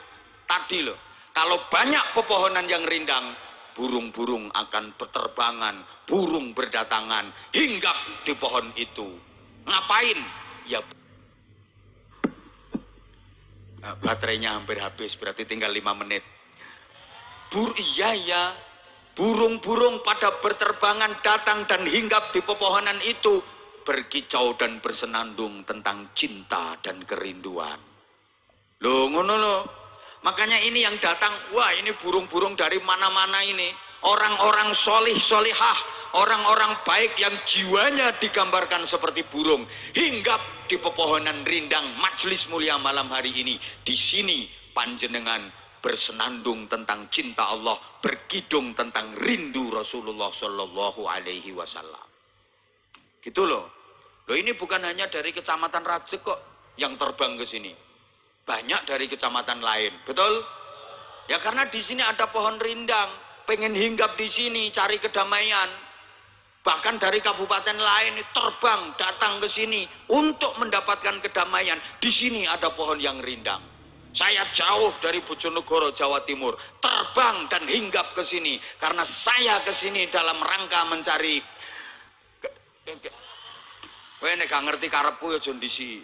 Kalau banyak pepohonan yang rindang, burung-burung akan berterbangan, burung berdatangan, hinggap di pohon itu. Ngapain? Ya baterainya hampir habis, berarti tinggal 5 menit. Iya. Burung-burung pada berterbangan datang dan hinggap di pepohonan itu, berkicau dan bersenandung tentang cinta dan kerinduan. Loh, ngono loh. Makanya ini yang datang, wah ini burung-burung dari mana-mana ini. Orang-orang solih, solihah, orang-orang baik yang jiwanya digambarkan seperti burung, hinggap di pepohonan rindang majelis mulia malam hari ini. Di sini panjenengan bersenandung tentang cinta Allah, berkidung tentang rindu Rasulullah Shallallahu Alaihi Wasallam. Gitu loh. Loh ini bukan hanya dari kecamatan Rajek kok yang terbang ke sini. Banyak dari kecamatan lain, betul? Ya karena di sini ada pohon rindang, pengen hinggap di sini cari kedamaian. Bahkan dari kabupaten lain terbang datang ke sini untuk mendapatkan kedamaian. Di sini ada pohon yang rindang. Saya jauh dari Bojonegoro, Jawa Timur, terbang dan hinggap ke sini karena saya ke sini dalam rangka mencari nek gak ngerti karepku ya jon disi.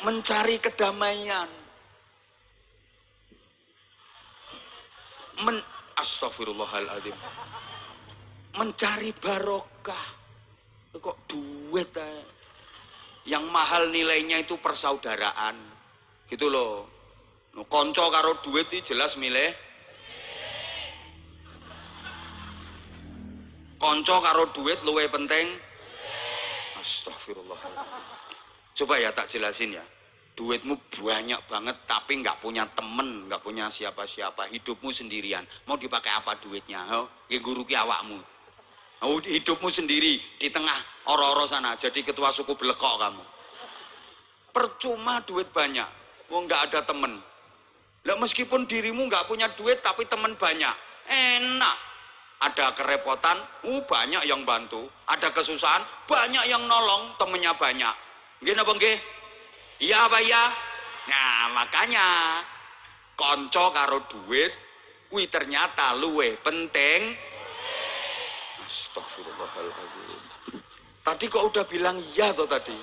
Mencari kedamaian. Astagfirullahaladzim. Mencari barokah. Kok duit aja. Yang mahal nilainya itu persaudaraan. Gitu loh. Konco karo duit itu jelas milih. Konco karo duit luwih penting. Astagfirullahaladzim. Coba ya tak jelasin ya. Duitmu banyak banget tapi nggak punya temen, nggak punya siapa-siapa, hidupmu sendirian. Mau dipakai apa duitnya? Ya guruki awakmu. Hidupmu sendiri di tengah oro-oro sana, jadi ketua suku belekok kamu. Percuma duit banyak, nggak ada temen. Lah meskipun dirimu nggak punya duit tapi temen banyak, enak. Ada kerepotan, banyak yang bantu. Ada kesusahan, banyak yang nolong, temennya banyak. Nggih napa nggih? Iya apa ya? Nah makanya konco karo duit kuwi ternyata luweh penting. Astagfirullahaladzim. Tadi kok udah bilang iya toh tadi?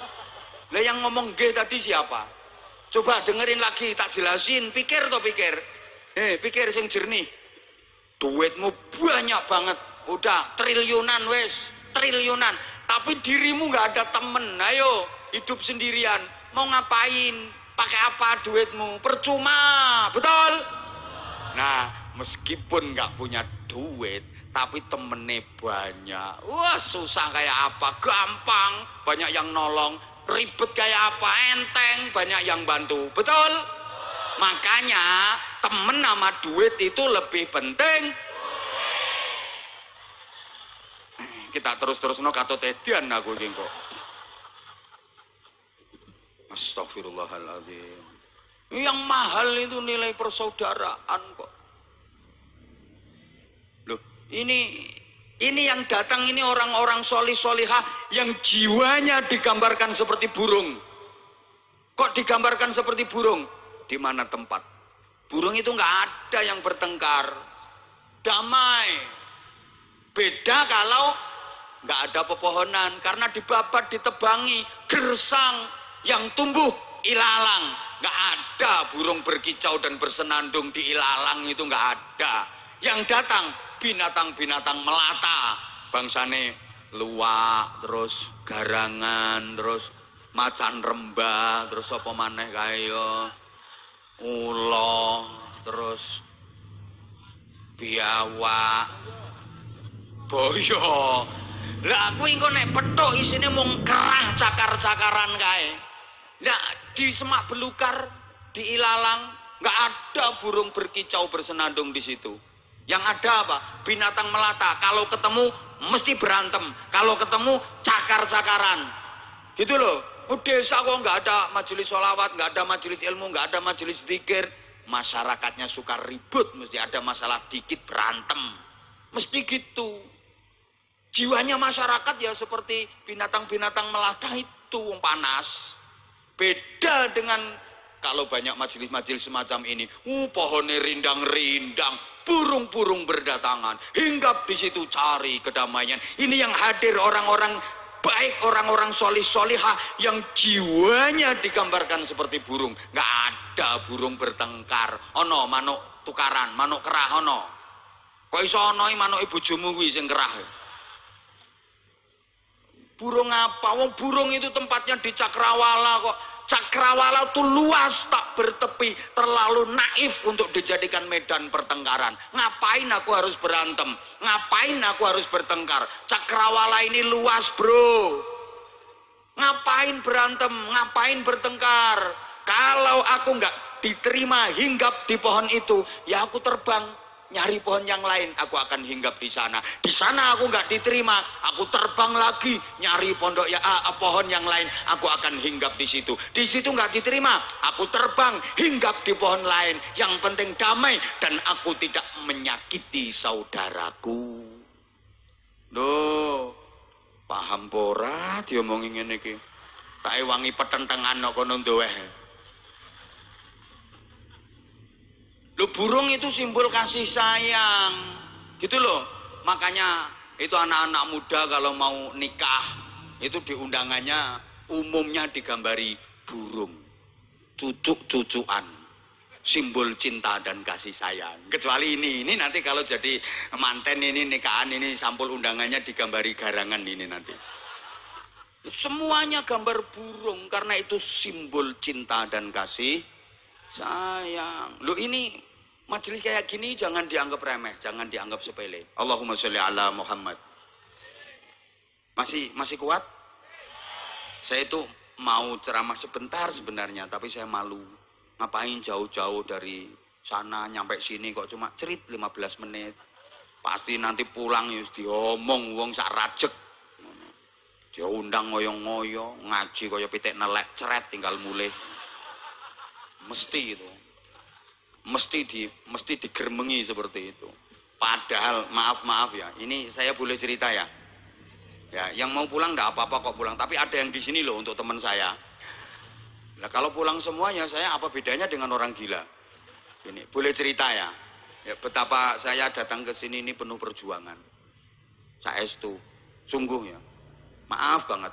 Lah yang ngomong nggih tadi siapa? Coba dengerin lagi tak jelasin, pikir toh pikir. Pikir sing jernih. Duitmu banyak banget, udah triliunan wes, triliunan. Tapi dirimu nggak ada temen, ayo hidup sendirian. Mau ngapain? Pakai apa duitmu? Percuma, betul? Nah, meskipun nggak punya duit, tapi temennya banyak. Wah, susah kayak apa? Gampang, banyak yang nolong. Ribet kayak apa? Enteng, banyak yang bantu. Betul? Makanya temen sama duit itu lebih penting. Kita terus-terus katut edian aku iki kok. Astagfirullahaladzim. Yang mahal itu nilai persaudaraan kok. Loh, ini yang datang ini orang-orang solih-solihah yang jiwanya digambarkan seperti burung. Kok digambarkan seperti burung? Di mana tempat? Burung itu nggak ada yang bertengkar, damai. Beda kalau nggak ada pepohonan, karena dibabat, ditebangi, gersang yang tumbuh ilalang. Nggak ada burung berkicau dan bersenandung di ilalang, itu nggak ada. Yang datang binatang-binatang melata, bangsane luwak, terus garangan, terus macan rembah, terus apa maneh kaya ulo, terus biawak, boyo. Lah kuwi engko nek pethuk isine mung kerang cakar-cakaran kae. Nah, di semak belukar, di ilalang nggak ada burung berkicau bersenandung di situ. Yang ada apa? Binatang melata. Kalau ketemu mesti berantem. Kalau ketemu cakar-cakaran. Gitu loh. Desa kok nggak ada majelis sholawat, nggak ada majelis ilmu, nggak ada majelis zikir. Masyarakatnya suka ribut, mesti ada masalah dikit berantem. Mesti gitu. Jiwanya masyarakat ya seperti binatang-binatang melata itu, panas. Beda dengan kalau banyak majelis-majelis semacam ini, pohonnya rindang-rindang, burung-burung berdatangan, hinggap di situ cari kedamaian. Ini yang hadir orang-orang baik, orang-orang solih-solihah yang jiwanya digambarkan seperti burung. Nggak ada burung bertengkar. Ono manuk tukaran, manuk kerah ono. Kok iso ono manuk bojomu kuwi sing kerah? Burung apa? Wong burung itu tempatnya di Cakrawala kok. Cakrawala tuh luas tak bertepi, terlalu naif untuk dijadikan medan pertengkaran. Ngapain aku harus berantem? Ngapain aku harus bertengkar? Cakrawala ini luas, bro. Ngapain berantem? Ngapain bertengkar? Kalau aku nggak diterima hinggap di pohon itu, ya aku terbang nyari pohon yang lain, aku akan hinggap di sana. Di sana aku nggak diterima, aku terbang lagi nyari pondok ya pohon yang lain, aku akan hinggap di situ. Di situ nggak diterima, aku terbang hinggap di pohon lain. Yang penting damai dan aku tidak menyakiti saudaraku. Loh, paham pora diomongi ngene iki. Tak wangi petentengan kok kono ndoweh. Lo burung itu simbol kasih sayang, gitu loh. Makanya itu anak-anak muda kalau mau nikah itu di undangannya umumnya digambari burung, cucuk-cucuan, simbol cinta dan kasih sayang. Kecuali ini nanti kalau jadi manten ini nikahan ini sampul undangannya digambari garangan ini nanti. Semuanya gambar burung karena itu simbol cinta dan kasih sayang. Loh ini majelis kayak gini jangan dianggap remeh, jangan dianggap sepele. Allahumma sholli ala Muhammad. Masih kuat? Saya itu mau ceramah sebentar sebenarnya, tapi saya malu. Ngapain jauh-jauh dari sana nyampe sini kok cuma cerit 15 menit. Pasti nanti pulang ya diomong wong sak rajek. Dia undang ngoyo-ngoyo, ngaji kaya pitik nelek ceret tinggal mulai. Mesti itu. Mesti digermengi seperti itu. Padahal maaf ya, ini saya boleh cerita ya. Ya, yang mau pulang enggak apa-apa kok pulang, tapi ada yang di sini loh untuk teman saya. Nah, kalau pulang semuanya saya apa bedanya dengan orang gila? Ini boleh cerita ya. Ya, betapa saya datang ke sini ini penuh perjuangan. Saestu, sungguh ya. Maaf banget.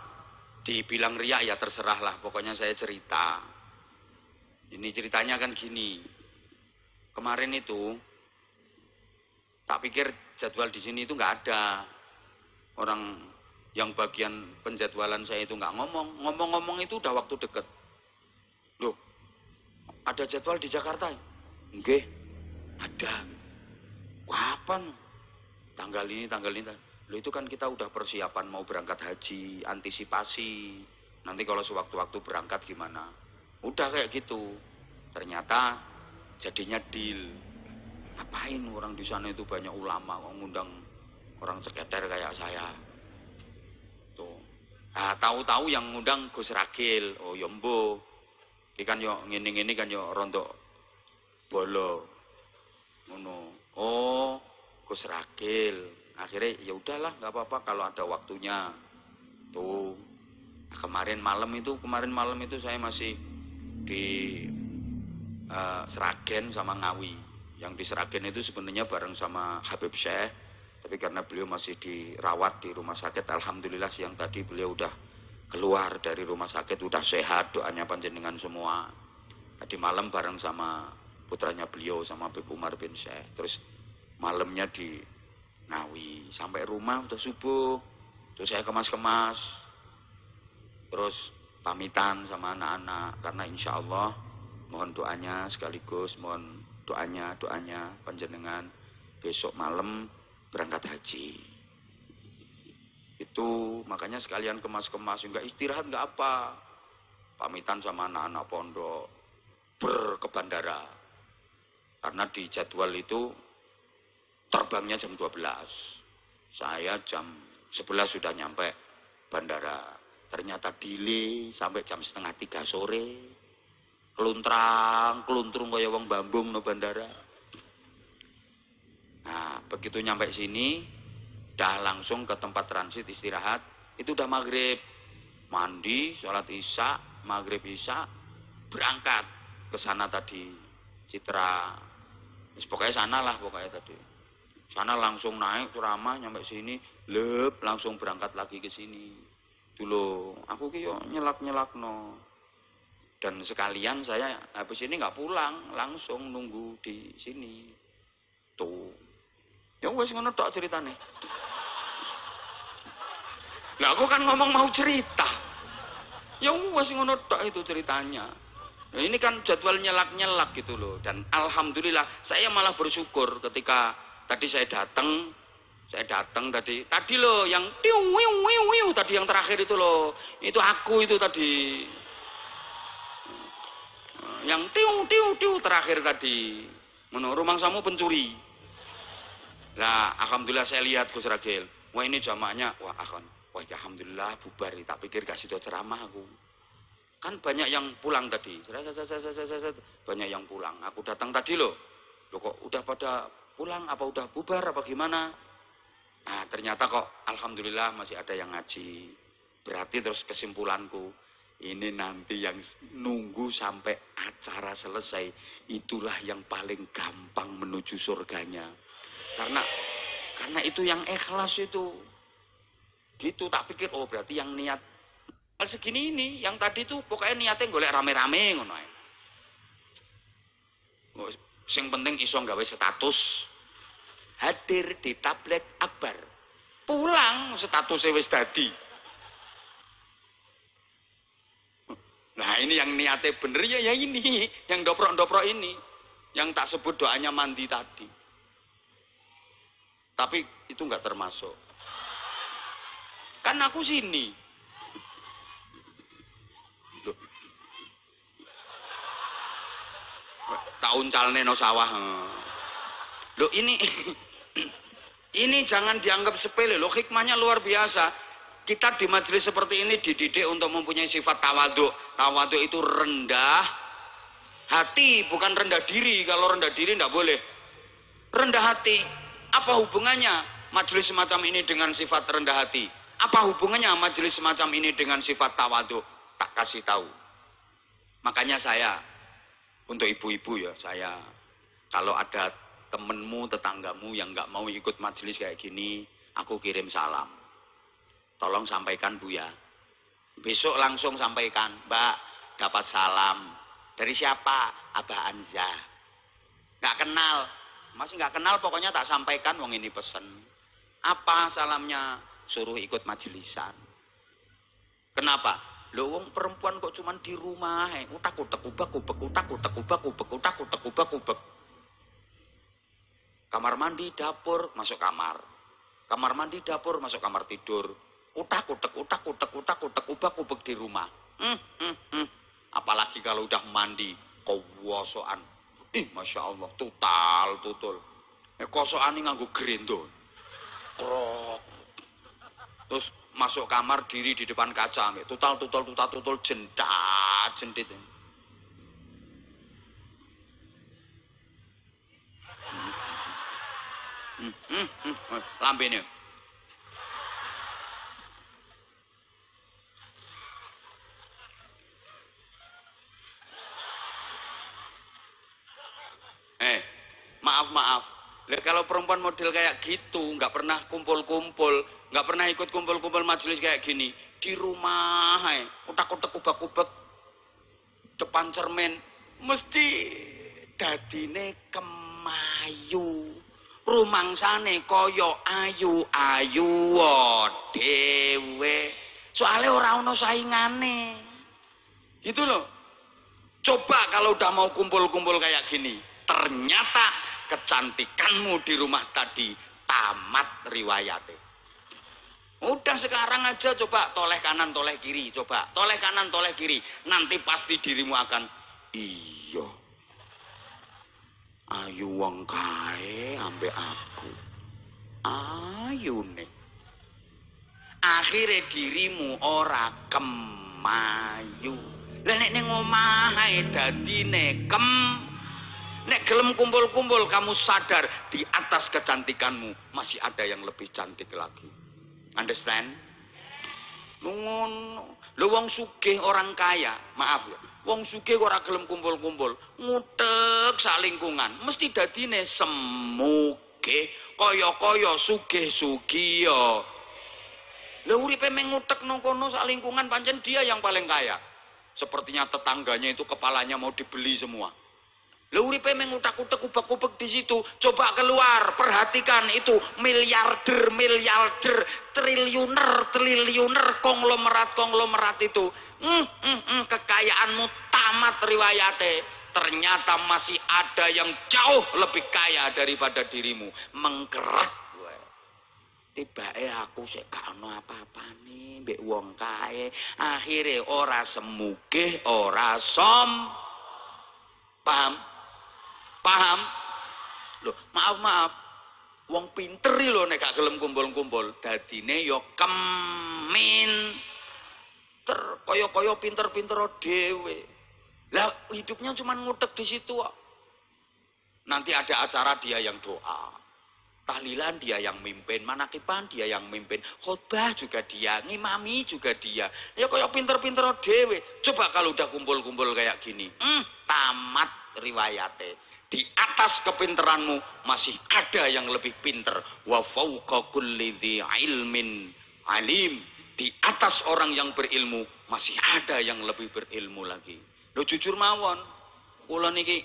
Dibilang riak ya terserah lah, pokoknya saya cerita. Ini ceritanya kan gini. Kemarin itu tak pikir jadwal di sini itu nggak ada. Orang yang bagian penjadwalan saya itu nggak ngomong itu udah waktu deket. Loh, ada jadwal di Jakarta? Nggih, ada. Kapan? Tanggal ini. Loh itu kan kita udah persiapan mau berangkat haji, antisipasi. Nanti kalau sewaktu-waktu berangkat gimana? Udah kayak gitu. Ternyata jadinya deal. Ngapain orang di sana itu banyak ulama, ngundang orang sekedar kayak saya. Tuh. Nah, tahu-tahu yang ngundang Gus Ragil. Oh, ya mbo. Iki kan yo ngene-ngene kan yo rontok bolo. Ngono. Oh, Gus Ragil. Akhirnya ya udahlah nggak apa-apa kalau ada waktunya. Tuh. Kemarin malam itu saya masih di Seragen sama Ngawi. Yang di Seragen itu sebenarnya bareng sama Habib Syekh, tapi karena beliau masih dirawat di rumah sakit, alhamdulillah siang tadi beliau udah keluar dari rumah sakit, udah sehat, doanya panjenengan semua. Tadi malam bareng sama putranya beliau sama Habib Umar bin Syekh. Terus malamnya di Ngawi, sampai rumah udah subuh. Terus saya kemas-kemas, terus pamitan sama anak-anak karena insya Allah mohon doanya sekaligus mohon doanya panjenengan besok malam berangkat haji. Itu makanya sekalian kemas-kemas, enggak istirahat enggak apa, pamitan sama anak-anak pondok ke bandara karena di jadwal itu terbangnya jam 12, saya jam 11 sudah nyampe bandara. Ternyata delay sampai jam 2:30 sore. Keluntrung kaya wong bambung no bandara. Nah, begitu nyampe sini, dah langsung ke tempat transit istirahat. Itu udah maghrib, mandi, sholat isya, maghrib isya, berangkat ke sana tadi. Citra, pokoknya sana lah pokoknya tadi. Sana langsung naik ceramah nyampe sini, langsung berangkat lagi ke sini. Dulu aku ki yo nyelak no. Dan sekalian saya habis ini nggak pulang, langsung nunggu di sini. Tuh. Ya wes ngono tok ceritane. Lah aku kan ngomong mau cerita. Ya wes ngono tok itu ceritanya. Nah, ini kan jadwal nyelak gitu loh. Dan alhamdulillah saya malah bersyukur ketika tadi saya datang tadi loh yang tiu tadi yang terakhir itu loh, itu aku itu tadi yang tiu terakhir tadi menurut rumangsamu pencuri. Lah alhamdulillah saya lihat Gus Ragil, wah ini jamaahnya, wah ya alhamdulillah bubar, tak pikir kasih ceramah aku. Kan banyak yang pulang tadi, banyak yang pulang. Aku datang tadi loh kok udah pada pulang apa udah bubar apa gimana? Nah ternyata kok alhamdulillah masih ada yang ngaji. Berarti terus kesimpulanku, Ini nanti yang nunggu sampai acara selesai, itulah yang paling gampang menuju surganya. Karena itu yang ikhlas itu. Gitu tak pikir, oh berarti yang niat segini ini, yang tadi tuh pokoknya niatnya golek rame-rame ngono ae. Sing penting iso gawe status hadir di tablet akbar. Pulang statusnya wis dadi. Nah ini yang niatnya bener ya ini, yang doprok-doprok ini, yang tak sebut doanya mandi tadi. Tapi itu nggak termasuk. Kan aku sini. Loh. Tahun calne no sawah. Loh ini jangan dianggap sepele loh, hikmahnya luar biasa. Kita di majelis seperti ini dididik untuk mempunyai sifat tawaduk. Tawaduk itu rendah hati, bukan rendah diri. Kalau rendah diri tidak boleh. Rendah hati. Apa hubungannya majelis semacam ini dengan sifat rendah hati? Apa hubungannya majelis semacam ini dengan sifat tawaduk? Tak kasih tahu. Makanya saya, untuk ibu-ibu ya, saya kalau ada temenmu, tetanggamu yang nggak mau ikut majelis kayak gini, aku kirim salam. Tolong sampaikan Bu ya. Besok langsung sampaikan, Mbak dapat salam. Dari siapa? Abah Anza. Nggak kenal. Masih nggak kenal, pokoknya tak sampaikan, wong ini pesen. Apa salamnya? Suruh ikut majelisan. Kenapa? Loh wong perempuan kok cuman di rumah, utak-utak ubak-ubek, utak-utak ubak-ubek, utak-utak ubak-ubek. Kamar mandi, dapur, masuk kamar. Kamar mandi, dapur, masuk kamar tidur. Utak-utak, utak-utak, utak-utak, ubak-ubek di rumah. Apalagi kalau udah mandi, kowosoan. Masya Allah, tutul. Kosoan ini nganggo gerendo. Krok. Terus masuk kamar, diri di depan kaca. Tutul, jendit. Lambene. Maaf. Lah kalau perempuan model kayak gitu, nggak pernah kumpul-kumpul, nggak pernah ikut kumpul-kumpul majelis kayak gini, di rumah, utak-utak ubak-ubak depan cermin, mesti dadine kemayu, rumangsane koyo ayu dhewe, soalnya ora ono saingane, gitu loh. Coba kalau udah mau kumpul-kumpul kayak gini, ternyata kecantikanmu di rumah tadi tamat riwayatnya. Udah sekarang aja coba toleh kanan toleh kiri, coba toleh kanan toleh kiri, nanti pasti dirimu akan iya ayu wong kae ambek aku ayu nih. Akhirnya dirimu ora kemayu. Lah nek ning omahe dadine nek gelem kumpul-kumpul, kamu sadar di atas kecantikanmu masih ada yang lebih cantik lagi. Understand? Ngono. Lho wong sugih orang kaya, maaf ya. Wong sugih ora gelem kumpul-kumpul, ngutek sak lingkungan, mesti dadine semuge, kaya-kaya sugih-sugiya. Lha uripe meng ngutek nang kono sak lingkungan, pancen dia yang paling kaya. Sepertinya tetangganya itu kepalanya mau dibeli semua. Lah uripe mengutak-utak ubak-ubak di situ. Coba keluar, perhatikan itu miliarder, triliuner, konglomerat itu. Kekayaanmu tamat riwayate. Ternyata masih ada yang jauh lebih kaya daripada dirimu. Mengkerak. Tibake aku sik gak ono apa-apane mbek wong kae. Akhire ora semugih, ora Paham? Loh, maaf. Wong pinter lho nek gak gelem kumpul-kumpul, dadine ya kaya-kaya pinter-pinter dhewe. Lah hidupnya cuma ngutek di situ kok. Nanti ada acara dia yang doa. tahlilan dia yang mimpin, manakipan dia yang mimpin, khotbah juga dia, ngimami juga dia. Ya kayak pinter-pinter dewe. Coba kalau udah kumpul-kumpul kayak gini, tamat riwayate. Di atas kepinteranmu masih ada yang lebih pinter. Wa fauqa kulli dzi ilmin alim. Di atas orang yang berilmu masih ada yang lebih berilmu lagi. Lo jujur mawon. Kula niki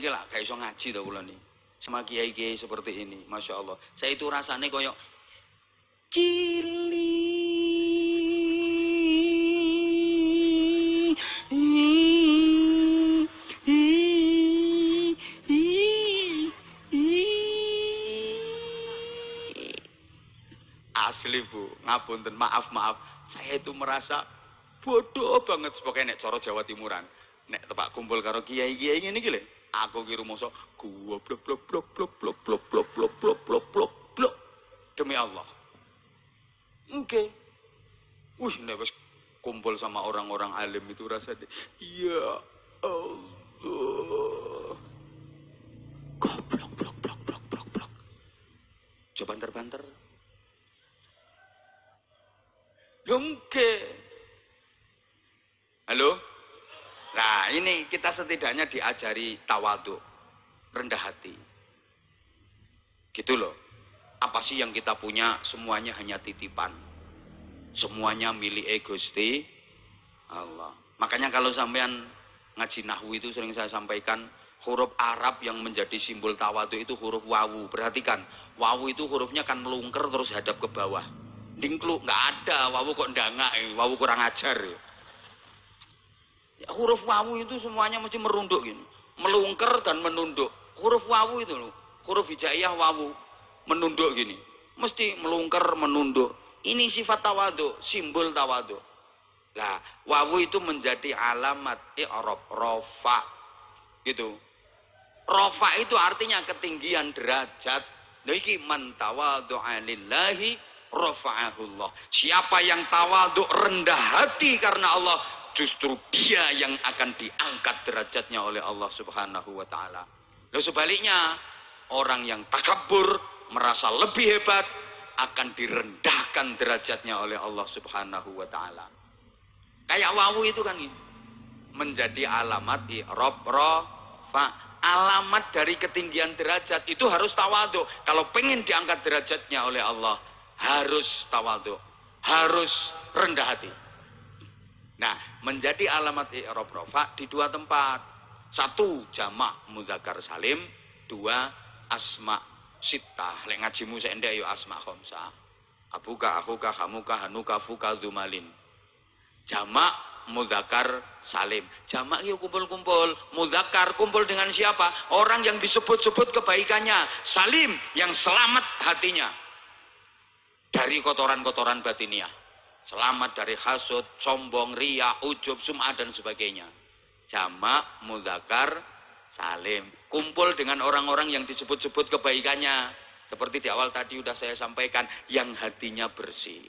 lah gak iso ngaji to kula niki. Sama kiai-kiai seperti ini, masya Allah. Saya itu rasanya koyok cili. Asli Bu, ngapunten, maaf. Saya itu merasa bodoh banget sebagai nek coro Jawa Timuran. Nek tepak kumpul karo kiai-kiai ngene iki lho. Aku ki rumoso gua blok demi Allah. Oke. Nek wis kumpul sama orang-orang alim itu rasanya ya Allah. Blok. Coba banter. Oke. Halo? Nah, ini kita setidaknya diajari tawadhu, rendah hati. Gitu loh. Apa sih yang kita punya? Semuanya hanya titipan. Semuanya milik Gusti Allah. Makanya kalau sampean ngaji nahwu itu sering saya sampaikan, huruf Arab yang menjadi simbol tawadhu itu huruf wawu. Perhatikan, wawu itu hurufnya kan melungker terus hadap ke bawah. Dingkluk nggak ada, wawu kok ndangak, wawu kurang ajar. Ya, huruf wawu itu semuanya mesti merunduk gini, melungker dan menunduk. Huruf wawu itu loh, huruf hijaiyah wawu menunduk gini, mesti melungker menunduk. Ini sifat tawadhu, simbol tawadhu. Nah, wawu itu menjadi alamat i'rab rofa, gitu. Rofa itu artinya ketinggian derajat. Niki man tawadhu'a lillahi rafa'ahullah. Siapa yang tawadhu rendah hati karena Allah, justru dia yang akan diangkat derajatnya oleh Allah Subhanahu wa taala. Lalu sebaliknya, orang yang takabur, merasa lebih hebat, akan direndahkan derajatnya oleh Allah Subhanahu wa taala. Kayak wawu itu kan menjadi alamat i'rab rafa, alamat dari ketinggian derajat. Itu harus tawadhu. Kalau pengen diangkat derajatnya oleh Allah, harus tawadhu, harus rendah hati. Nah, menjadi alamat i'rab rafa di dua tempat. Satu, jamak mudzakkar salim. Dua, asma sittah. Lek ngajimu sendek yo asma khamsah. Abuka, akhuka, hamuka, hanuka, fuka, dzumalin. Jamak mudzakkar salim. Jamak yo kumpul-kumpul. Mudzakkar kumpul dengan siapa? Orang yang disebut-sebut kebaikannya. Salim, yang selamat hatinya dari kotoran-kotoran batiniah. Selamat dari hasud, sombong, riya, ujub, sum'ah dan sebagainya. Jamak mudzakkar salim. Kumpul dengan orang-orang yang disebut-sebut kebaikannya. Seperti di awal tadi sudah saya sampaikan, yang hatinya bersih.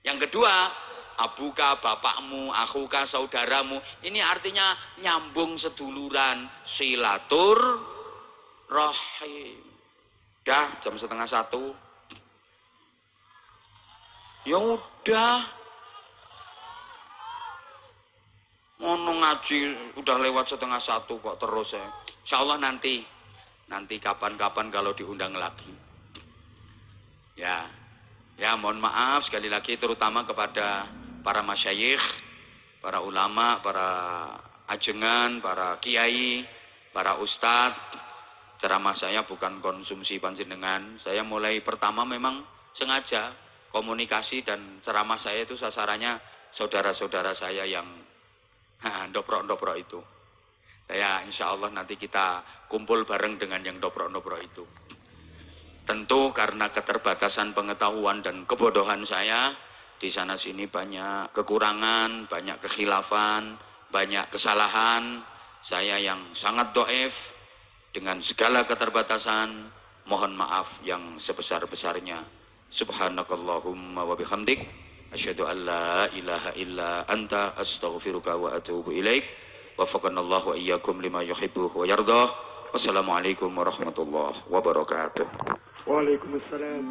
Yang kedua, abuka, bapakmu, akhuka, saudaramu. Ini artinya nyambung seduluran, silatur rahim. Dah jam 12:30. Ya udah, ngono ngaji udah lewat 12:30 kok terus ya. Insya Allah nanti kapan-kapan kalau diundang lagi. Ya mohon maaf sekali lagi terutama kepada para masyayikh, para ulama, para ajengan, para kiai, para ustadz. Ceramah saya bukan konsumsi panjenengan. Saya mulai pertama memang sengaja komunikasi dan ceramah saya itu sasarannya saudara-saudara saya yang dobrok-dobrok itu. Saya insya Allah nanti kita kumpul bareng dengan yang dobrok-dobrok itu. Tentu karena keterbatasan pengetahuan dan kebodohan saya, di sana sini banyak kekurangan, banyak kekhilafan, banyak kesalahan. Saya yang sangat dhaif dengan segala keterbatasan, mohon maaf yang sebesar-besarnya. Subhanakallahumma wa bihamdik asyhadu an la ilaha illa anta astaghfiruka wa atubu ilaik. Wafaqanallahu wa iyyakum lima yuhibbu wa yardah. Wassalamualaikum warahmatullahi wabarakatuh. Waalaikumsalam.